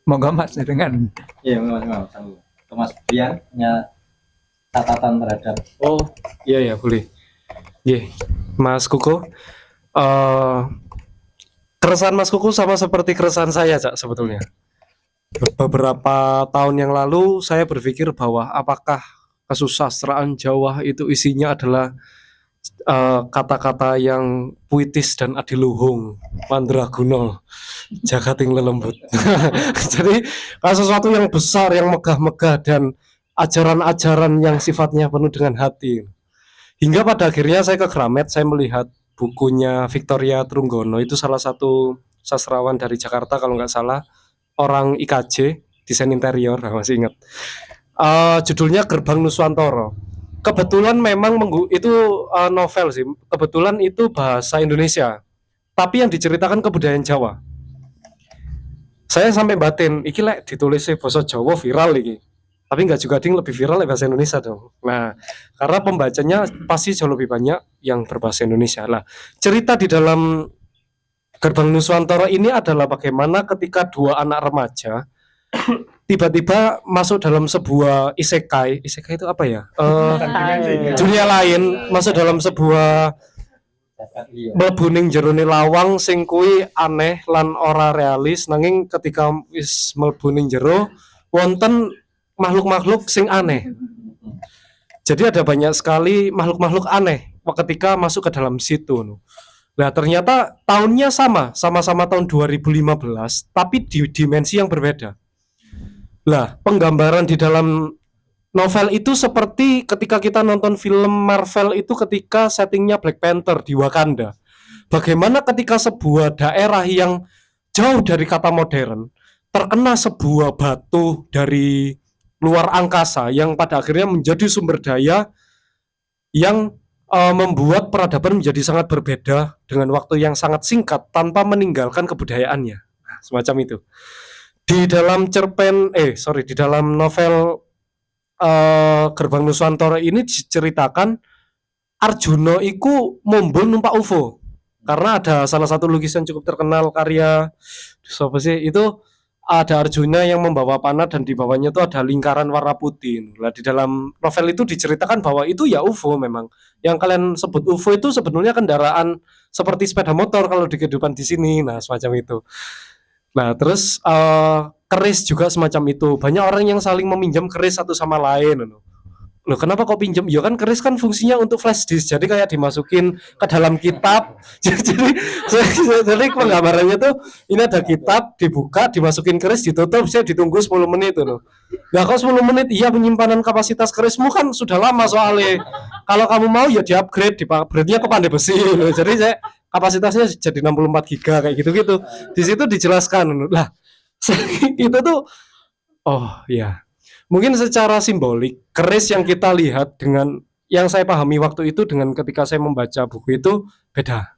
Monggo Mas dengan Mas Brian punya catatan terhadap Iya boleh. Mas Kuko, keresahan Mas Kuko sama seperti keresahan saya, Cak, sebetulnya. Beberapa tahun yang lalu saya berpikir bahwa apakah kesusastraan Jawa itu isinya adalah kata-kata yang puitis dan adiluhung, mandraguna, jagating lelembut. Jadi sesuatu yang besar, yang megah-megah, dan ajaran-ajaran yang sifatnya penuh dengan hati. Hingga pada akhirnya saya ke Gramet, saya melihat bukunya Victoria Trunggono, itu salah satu sastrawan dari Jakarta kalau nggak salah, orang IKJ, desain interior, masih ingat. Judulnya Gerbang Nuswantara. Kebetulan memang itu novel sih, kebetulan itu bahasa Indonesia, tapi yang diceritakan kebudayaan Jawa. Saya sampai batin, iki lek ditulis bahasa Jawa viral iki. Tapi nggak juga ding lebih viral bahasa Indonesia dong. Nah, karena pembacanya pasti jauh lebih banyak yang berbahasa Indonesia. Lah, cerita di dalam Gerbang Nuswantara ini adalah bagaimana ketika dua anak remaja tiba-tiba masuk dalam sebuah isekai itu apa ya? Dunia lain, masuk dalam sebuah mlebu ning jerone lawang sing kuwi aneh lan ora realis, nanging ketika wis mlebu ning jero wonten makhluk-makhluk sing aneh. Jadi ada banyak sekali makhluk-makhluk aneh ketika masuk ke dalam situ. Nah, ternyata tahunnya sama-sama tahun 2015, tapi di dimensi yang berbeda. Lah, penggambaran di dalam novel itu seperti ketika kita nonton film Marvel itu ketika settingnya Black Panther di Wakanda. Bagaimana ketika sebuah daerah yang jauh dari kata modern terkena sebuah batu dari luar angkasa yang pada akhirnya menjadi sumber daya yang membuat peradaban menjadi sangat berbeda dengan waktu yang sangat singkat tanpa meninggalkan kebudayaannya. Nah, semacam itu. Di dalam di dalam novel Gerbang Nuswantara ini diceritakan Arjuna iku mumbul numpak UFO. Karena ada salah satu lukisan cukup terkenal karya siapa sih itu, ada Arjuna yang membawa panah dan di bawahnya itu ada lingkaran warna putih. Nah, di dalam novel itu diceritakan bahwa itu ya UFO memang. Yang kalian sebut UFO itu sebenarnya kendaraan seperti sepeda motor kalau di kehidupan di sini. Nah, semacam itu. Nah, terus keris juga semacam itu. Banyak orang yang saling meminjam keris satu sama lain. loh kenapa kok pinjem? Ya kan keris kan fungsinya untuk flash disk, jadi kayak dimasukin ke dalam kitab. Jadi penggambarannya tuh ini ada kitab dibuka, dimasukin keris, ditutup, saya ditunggu 10 menit tuh loh. Nah kalau 10 menit, iya penyimpanan kapasitas kerismu kan sudah lama soalnya. Kalau kamu mau ya di-upgrade-nya ke pandai besi loh. Jadi saya kapasitasnya jadi 64 giga kayak gitu-gitu. Di situ dijelaskan lah. Itu tuh oh ya. Mungkin secara simbolik, keris yang kita lihat dengan yang saya pahami waktu itu dengan ketika saya membaca buku itu beda.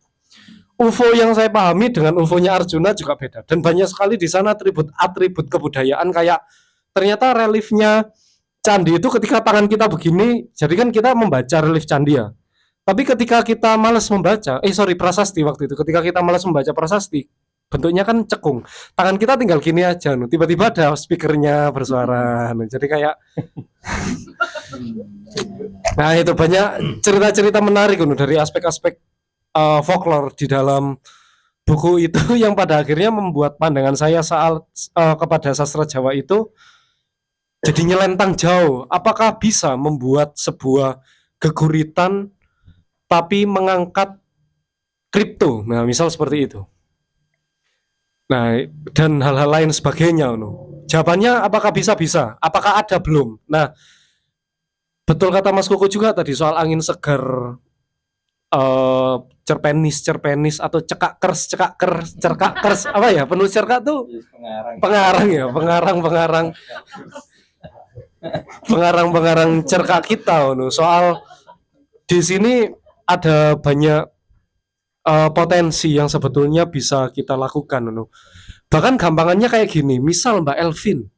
UFO yang saya pahami dengan UFO-nya Arjuna juga beda. Dan banyak sekali di sana atribut kebudayaan kayak ternyata reliefnya candi itu ketika tangan kita begini, jadi kan kita membaca relief candi ya. Tapi ketika kita malas membaca, prasasti waktu itu, ketika kita malas membaca prasasti, bentuknya kan cekung. Tangan kita tinggal gini aja, tiba-tiba ada speakernya bersuara. Jadi kayak, nah itu banyak cerita-cerita menarik dari aspek-aspek folklore di dalam buku itu yang pada akhirnya membuat pandangan saya kepada sastra Jawa itu jadi nyelentang jauh. Apakah bisa membuat sebuah geguritan tapi mengangkat kripto? Nah, misal seperti itu. Nah, dan hal-hal lain sebagainya. Jawabannya apakah bisa? Apakah ada belum? Nah, betul kata Mas Koko juga tadi soal angin segar, cerpenis atau cekak kers apa ya? Penulis cerkak tuh pengarang cerkak kita. Soal di sini ada banyak potensi yang sebetulnya bisa kita lakukan. Bahkan gampangannya kayak gini, misal Mbak Elvin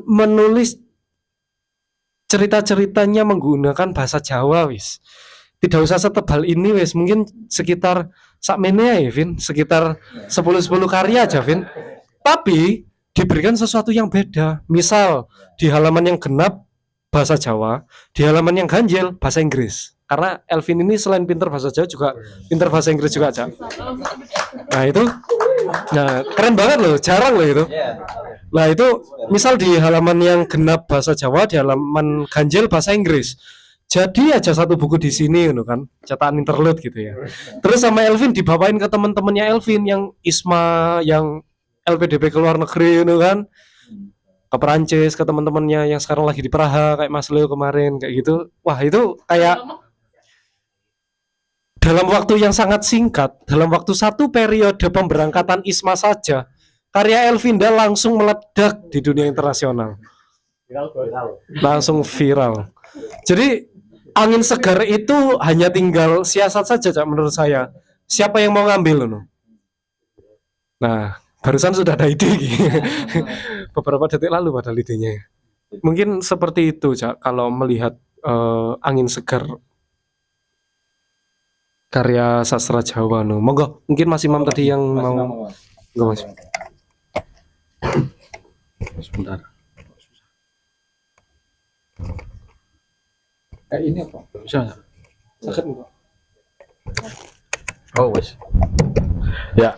menulis cerita-ceritanya menggunakan bahasa Jawa wis. Tidak usah setebal ini wis, mungkin sekitar sakmene ya Vin, sekitar 10 karya aja Vin. Tapi diberikan sesuatu yang beda. Misal di halaman yang genap bahasa Jawa, di halaman yang ganjil bahasa Inggris. Karena Elvin ini selain pintar bahasa Jawa juga pintar bahasa Inggris juga, Cak. Nah, itu keren banget loh, jarang loh itu. Nah, itu misal di halaman yang genap bahasa Jawa, di halaman ganjil bahasa Inggris. Jadi aja satu buku di sini kan, cetakan interlude gitu ya. Terus sama Elvin dibawain ke teman-temannya Elvin yang ISMA, yang LPDP ke luar negeri kan. Ke Perancis, ke teman-temannya yang sekarang lagi di Praha kayak Mas Leo kemarin kayak gitu. Wah, itu kayak dalam waktu yang sangat singkat, dalam waktu satu periode pemberangkatan ISMA saja, karya Elvinda langsung meledak di dunia internasional. Langsung viral. Jadi angin segar itu hanya tinggal siasat saja, Cak, menurut saya. Siapa yang mau ngambil loh. Nah, barusan sudah ada ide beberapa detik lalu padahal idenya. Mungkin seperti itu, Cak, kalau melihat angin segar karya sastra Jawa. Monggo, mungkin Mas Imam tadi yang mau. Enggak, Mas. Sebentar. Ini apa? Bisa. Sakit enggak? Oh, wes. Ya,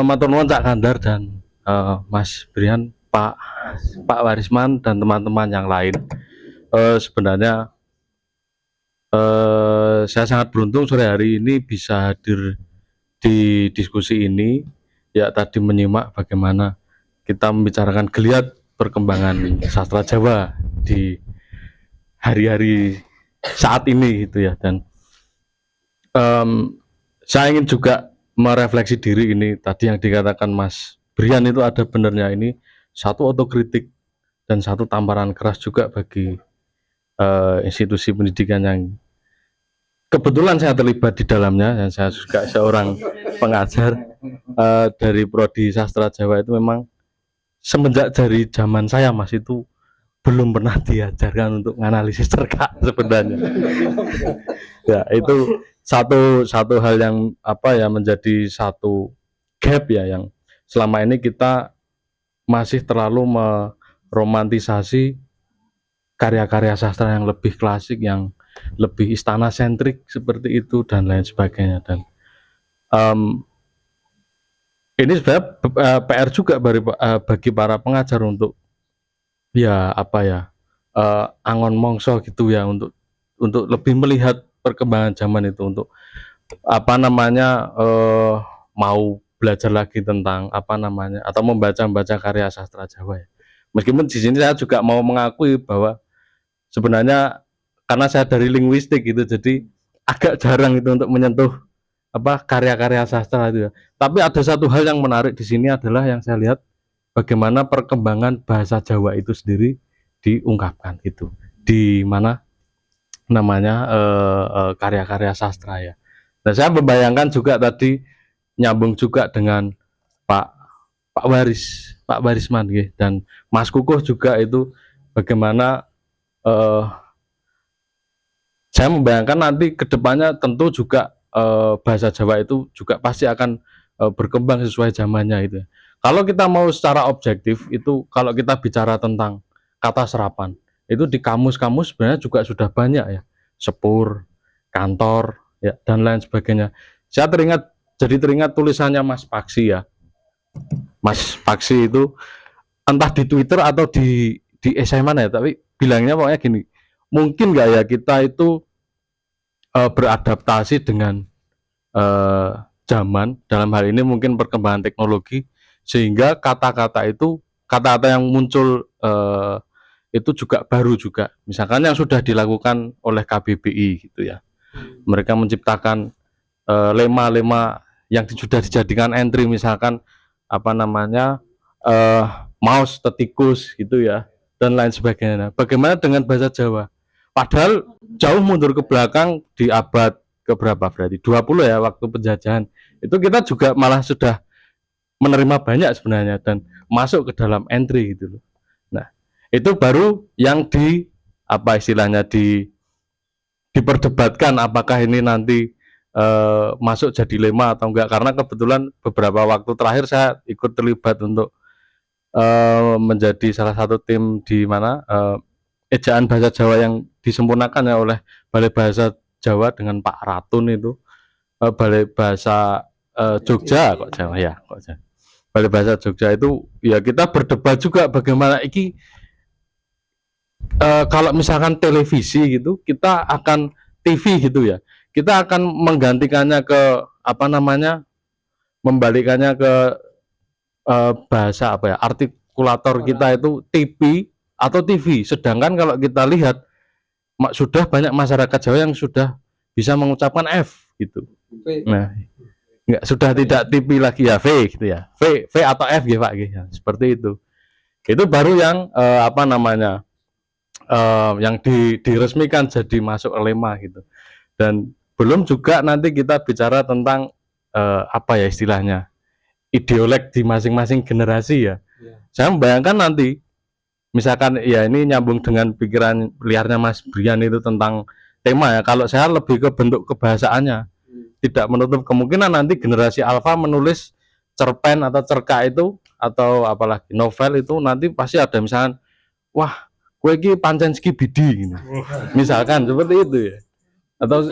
matur nuwun Cak Kandar dan Mas Brian, Pak Warisman dan teman-teman yang lain. Sebenarnya saya sangat beruntung sore hari ini bisa hadir di diskusi ini. Ya, tadi menyimak bagaimana kita membicarakan geliat perkembangan sastra Jawa di hari-hari saat ini gitu ya. Dan saya ingin juga merefleksi diri ini tadi yang dikatakan Mas Brian itu ada benarnya, ini satu otokritik dan satu tamparan keras juga bagi institusi pendidikan yang kebetulan saya terlibat di dalamnya, dan saya juga seorang pengajar dari prodi sastra Jawa. Itu memang semenjak dari zaman saya Mas itu belum pernah diajarkan untuk menganalisis cerkak sebenarnya. Ya, itu satu hal yang menjadi satu gap ya, yang selama ini kita masih terlalu meromantisasi karya-karya sastra yang lebih klasik, yang lebih istana sentrik seperti itu dan lain sebagainya. Dan ini sebenarnya PR juga bagi para pengajar untuk angon mongso gitu ya, untuk lebih melihat perkembangan zaman itu, untuk apa namanya mau belajar lagi tentang apa namanya, atau membaca karya sastra Jawa ya. Meskipun di sini saya juga mau mengakui bahwa sebenarnya karena saya dari linguistik gitu, jadi agak jarang itu untuk menyentuh apa karya-karya sastra itu ya. Tapi ada satu hal yang menarik di sini adalah yang saya lihat bagaimana perkembangan bahasa Jawa itu sendiri diungkapkan itu di mana namanya karya-karya sastra ya. Nah, saya membayangkan juga tadi nyambung juga dengan Pak Pak Warisman gitu, dan Mas Kukuh juga itu bagaimana saya membayangkan nanti kedepannya tentu juga bahasa Jawa itu juga pasti akan berkembang sesuai zamannya itu. Kalau kita mau secara objektif itu, kalau kita bicara tentang kata serapan itu di kamus-kamus sebenarnya juga sudah banyak ya, sepur, kantor, ya dan lain sebagainya. Saya teringat tulisannya Mas Paksi ya. Mas Paksi itu entah di Twitter atau di essay mana ya, tapi bilangnya pokoknya gini, mungkin nggak ya kita itu beradaptasi dengan zaman, dalam hal ini mungkin perkembangan teknologi, sehingga kata-kata yang muncul itu juga baru juga. Misalkan yang sudah dilakukan oleh KBBI gitu ya. Mereka menciptakan lema-lema yang sudah dijadikan entry, misalkan apa namanya maus tetikus gitu ya, dan lain sebagainya. Bagaimana dengan bahasa Jawa? Padahal jauh mundur ke belakang di abad keberapa berarti 20 ya, waktu penjajahan itu kita juga malah sudah menerima banyak sebenarnya dan masuk ke dalam entry gitu loh. Nah, itu baru yang apa istilahnya diperdebatkan apakah ini nanti masuk jadi lema atau enggak, karena kebetulan beberapa waktu terakhir saya ikut terlibat untuk menjadi salah satu tim di mana ejaan bahasa Jawa yang disempurnakan ya oleh Balai Bahasa Jawa dengan Pak Ratun itu, Balai Bahasa Jogja kok Jawa ya, Balai Bahasa Jogja itu ya, kita berdebat juga bagaimana iki kalau misalkan televisi gitu, kita akan TV gitu ya, kita akan menggantikannya ke apa namanya, membalikannya ke bahasa apa ya, artikulator kita itu TV atau TV. Sedangkan kalau kita lihat sudah banyak masyarakat Jawa yang sudah bisa mengucapkan F gitu. Nah, enggak, sudah tidak TV lagi ya, V gitu ya. V atau F gitu Pak gitu ya. Seperti itu. Itu baru yang apa namanya? Yang diresmikan jadi masuk lema gitu. Dan belum juga nanti kita bicara tentang apa ya istilahnya? Ideolek di masing-masing generasi ya. Saya membayangkan nanti misalkan ya, ini nyambung dengan pikiran liarnya Mas Brian itu tentang tema ya. Kalau saya lebih ke bentuk kebahasaannya, tidak menutup kemungkinan nanti generasi alfa menulis cerpen atau cerka itu, atau apalagi novel itu nanti pasti ada misalkan, wah gue ini pancen skibidi gitu. Misalkan seperti itu ya. Atau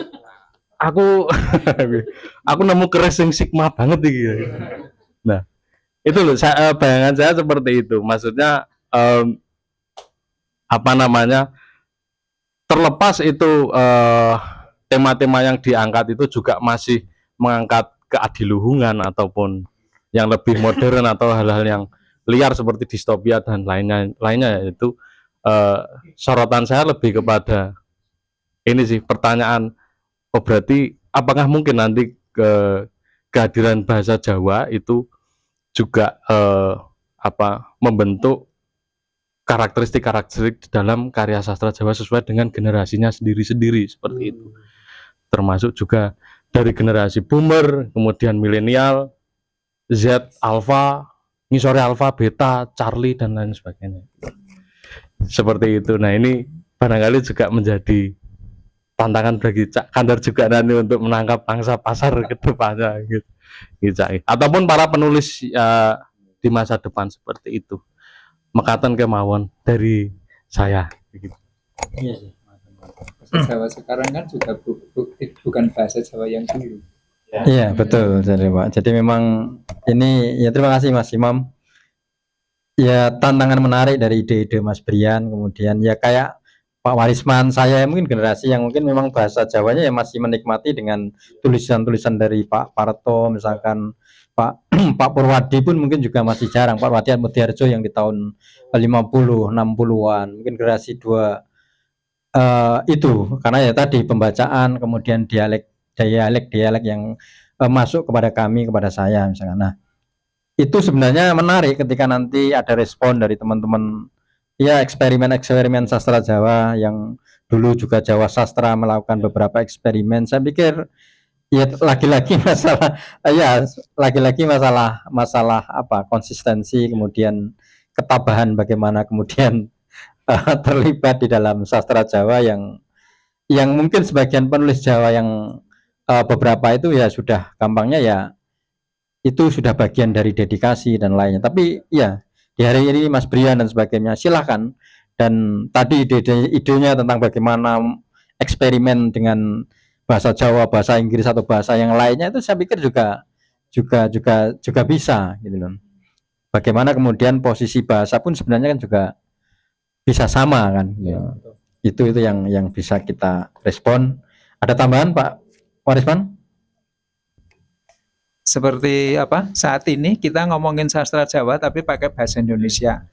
aku nemu keris yang sigma banget gitu. Nah, itu loh bayangan saya seperti itu. Maksudnya apa namanya, terlepas itu tema-tema yang diangkat itu juga masih mengangkat keadiluhungan ataupun yang lebih modern atau hal-hal yang liar seperti distopia dan lainnya yaitu sorotan saya lebih kepada ini sih, pertanyaan, oh berarti apakah mungkin nanti kehadiran bahasa Jawa itu juga apa membentuk karakteristik dalam karya sastra Jawa sesuai dengan generasinya sendiri-sendiri seperti itu. Termasuk juga dari generasi boomer, kemudian milenial, Z, alpha, ngisore alpha, beta, Charlie dan lain sebagainya. Seperti itu. Nah, ini barangkali juga menjadi tantangan bagi Cak Kandar juga nanti untuk menangkap pangsa pasar ke depannya gitu. Ataupun para penulis di masa depan seperti itu. Mekaten kemawon dari saya gitu. Iya sih. Bahasa Jawa sekarang kan juga bukan bahasa Jawa yang dulu. Iya, betul jadi Pak. Jadi memang ini ya, terima kasih Mas Imam. Ya, tantangan menarik dari ide-ide Mas Brian, kemudian ya kayak Pak Warisman, saya mungkin generasi yang mungkin memang bahasa Jawanya ya masih menikmati dengan tulisan-tulisan dari Pak Parto, misalkan Pak Pak Purwadi pun mungkin juga masih jarang, Pak Purwadi Mudiarjo yang di tahun 50 60-an, mungkin generasi dua itu karena ya tadi pembacaan kemudian dialek yang masuk kepada kami, kepada saya misalkan. Nah, itu sebenarnya menarik ketika nanti ada respon dari teman-teman ya eksperimen-eksperimen sastra Jawa yang dulu juga Jawa Sastra melakukan beberapa eksperimen. Saya pikir ya lagi-lagi masalah ya lagi-lagi masalah apa konsistensi kemudian ketabahan bagaimana kemudian terlibat di dalam sastra Jawa yang mungkin sebagian penulis Jawa yang beberapa itu ya sudah gampangnya ya itu sudah bagian dari dedikasi dan lainnya. Tapi ya di hari ini Mas Brian dan sebagainya silahkan. Dan tadi idenya tentang bagaimana eksperimen dengan bahasa Jawa, bahasa Inggris atau bahasa yang lainnya itu saya pikir juga bisa gitu loh. Bagaimana kemudian posisi bahasa pun sebenarnya kan juga bisa sama kan. Ya. Itu yang bisa kita respon. Ada tambahan Pak Warisman? Seperti apa? Saat ini kita ngomongin sastra Jawa tapi pakai bahasa Indonesia.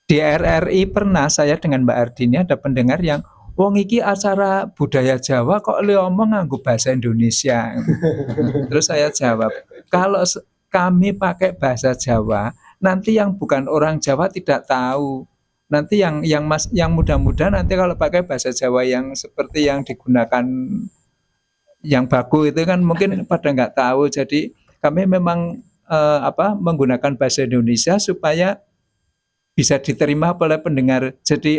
Di RRI pernah saya dengan Mbak Ardini ada pendengar yang wong iki acara budaya Jawa kok le omong nganggo bahasa Indonesia. Terus saya jawab, kalau kami pakai bahasa Jawa, nanti yang bukan orang Jawa tidak tahu. Nanti yang muda-muda nanti kalau pakai bahasa Jawa yang seperti yang digunakan yang baku itu kan mungkin pada nggak tahu. Jadi kami memang menggunakan bahasa Indonesia supaya bisa diterima oleh pendengar. Jadi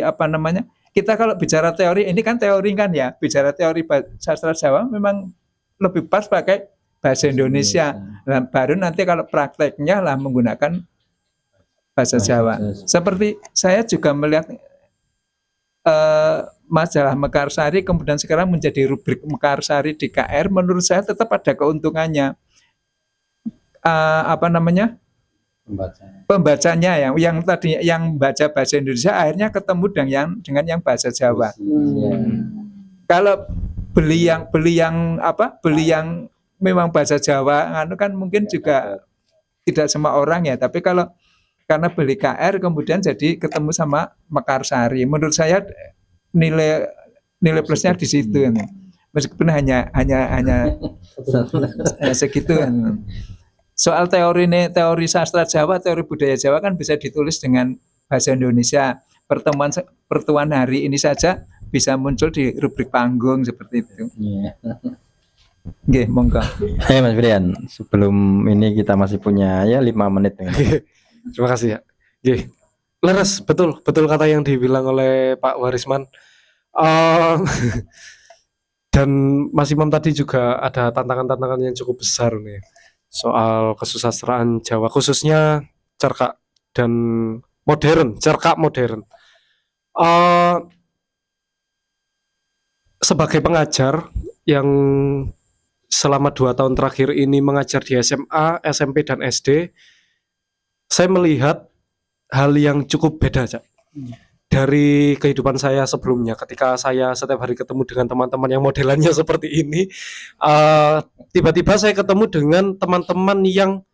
kita kalau bicara teori ini kan teori kan ya, bicara teori sastra Jawa memang lebih pas pakai bahasa Indonesia. Nah, baru nanti kalau prakteknya lah menggunakan bahasa Jawa. Seperti saya juga melihat majalah Mekarsari kemudian sekarang menjadi rubrik Mekarsari di KR, menurut saya tetap ada keuntungannya. Pembacanya yang tadi yang baca bahasa Indonesia akhirnya ketemu dengan yang bahasa Jawa. Kalau beli yang memang bahasa Jawa kan mungkin juga tidak semua orang ya, tapi kalau karena beli KR kemudian jadi ketemu sama Mekarsari. Menurut saya nilai plusnya di situ. Meskipun hanya segitu. Soal teori sastra Jawa, teori budaya Jawa kan bisa ditulis dengan bahasa Indonesia. Pertemuan hari ini saja bisa muncul di rubrik panggung seperti itu. Oke, monggo. Mas Brian, sebelum ini kita masih punya ya 5 menit. Terima kasih ya. Leres, betul kata yang dibilang oleh Pak Warisman. Dan Mas Imam tadi juga ada tantangan-tantangan yang cukup besar nih soal kesusastraan Jawa, khususnya cerkak dan cerkak modern. Sebagai pengajar yang selama 2 tahun terakhir ini mengajar di SMA, SMP, dan SD, saya melihat hal yang cukup beda, Cak. Dari kehidupan saya sebelumnya, ketika saya setiap hari ketemu dengan teman-teman yang modelannya seperti ini, tiba-tiba saya ketemu dengan teman-teman yang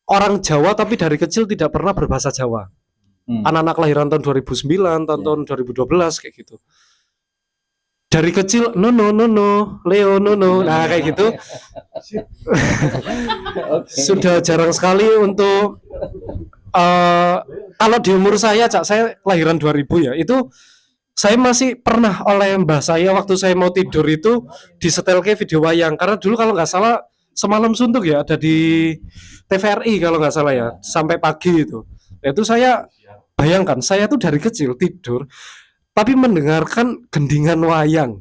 orang Jawa tapi dari kecil tidak pernah berbahasa Jawa. Anak-anak kelahiran tahun 2009, tahun 2012 kayak gitu. Dari kecil Leo nah kayak gitu. Sudah jarang sekali untuk kalau di umur saya, Cak, saya kelahiran 2000 ya, itu saya masih pernah oleh mbah saya waktu saya mau tidur itu disetelke video wayang, karena dulu kalau nggak salah Semalam Suntuk ya ada di TVRI kalau nggak salah ya, sampai pagi itu. Itu saya bayangkan, saya tuh dari kecil tidur tapi mendengarkan gendingan wayang.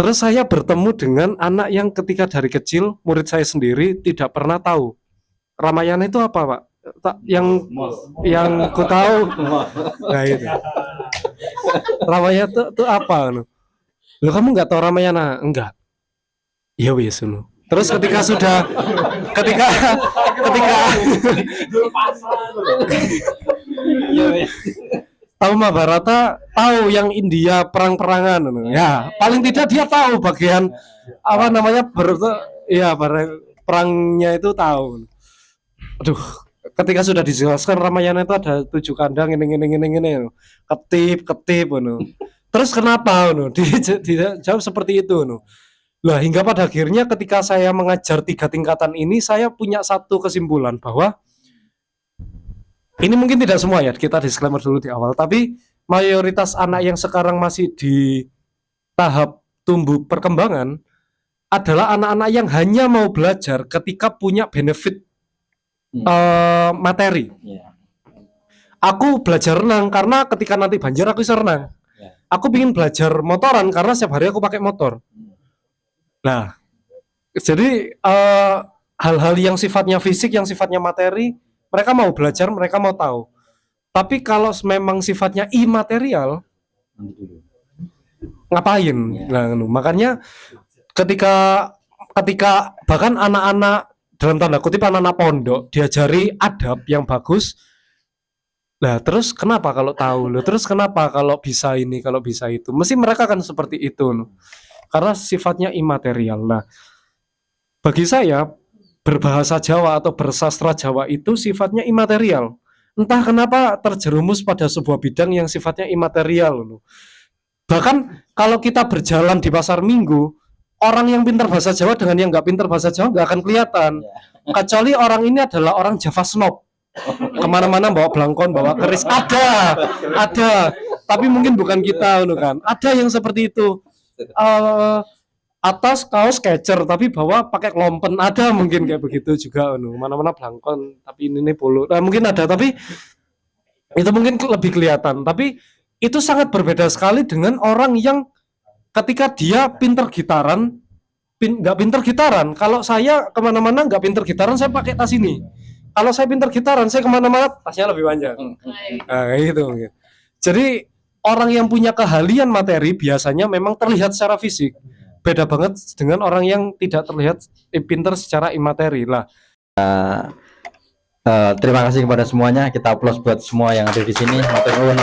Terus saya bertemu dengan anak yang ketika dari kecil, murid saya sendiri tidak pernah tahu Ramayana itu apa, Pak? Yang ku tahu, nah itu Ramayana itu apa? Loh, kamu nggak tahu Ramayana? Enggak. Ya wis loh. Terus ketika Tahu Mahabharata, tahu yang India perang-perangan, ya paling tidak dia tahu bagian apa namanya perangnya itu tahu. Aduh, ketika sudah dijelaskan Ramayana itu ada 7 kandang ini, ketip, terus kenapa, dijawab seperti itu, Lah hingga pada akhirnya ketika saya mengajar 3 tingkatan ini, saya punya satu kesimpulan bahwa ini mungkin tidak semua ya, kita disclaimer dulu di awal, tapi mayoritas anak yang sekarang masih di tahap tumbuh perkembangan adalah anak-anak yang hanya mau belajar ketika punya benefit materi. Aku belajar renang karena ketika nanti banjir aku bisa renang. Aku ingin belajar motoran karena setiap hari aku pakai motor. Nah, jadi hal-hal yang sifatnya fisik, yang sifatnya materi, mereka mau belajar, mereka mau tahu. Tapi kalau memang sifatnya imaterial, ngapain? Nah, makanya ketika bahkan anak-anak dalam tanda kutip anak-anak pondok diajari adab yang bagus, lah terus kenapa kalau tahu? Loh, terus kenapa kalau bisa ini, kalau bisa itu? Mesti mereka kan seperti itu, karena sifatnya imaterial. Nah, bagi saya berbahasa Jawa atau bersastra Jawa itu sifatnya imaterial. Entah kenapa terjerumus pada sebuah bidang yang sifatnya imaterial. Bahkan kalau kita berjalan di pasar Minggu, orang yang pintar bahasa Jawa dengan yang nggak pintar bahasa Jawa nggak akan kelihatan. Kecuali orang ini adalah orang Java snob. Kemana-mana bawa belangkon, bawa keris. Ada. Tapi mungkin bukan kita, kan. Ada yang seperti itu. Atas kaos Skechers tapi bawa pakai klompen, ada mungkin kayak begitu juga, mana-mana belangkon tapi ini polo, nah, mungkin ada, tapi itu mungkin lebih kelihatan. Tapi itu sangat berbeda sekali dengan orang yang ketika dia pinter gitaran, nggak pinter gitaran. Kalau saya kemana-mana nggak pinter gitaran, saya pakai tas ini. Kalau saya pinter gitaran, saya kemana-mana tasnya lebih panjang. Nah, gitu mungkin. Jadi orang yang punya keahlian materi biasanya memang terlihat secara fisik. Beda banget dengan orang yang tidak terlihat pintar secara imateri lah. Terima kasih kepada semuanya. Kita aplaus buat semua yang ada di sini. Matur nuwun.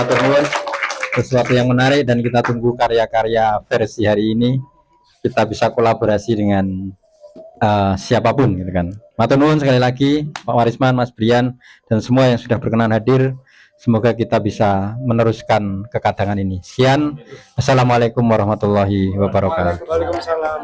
Sesuatu yang menarik dan kita tunggu karya-karya versi hari ini. Kita bisa kolaborasi dengan siapapun, gitu kan. Matur nuwun sekali lagi Pak Warisman, Mas Brian, dan semua yang sudah berkenan hadir. Semoga kita bisa meneruskan kekadangan ini. Sekian. Assalamualaikum warahmatullahi wabarakatuh. Waalaikumsalam.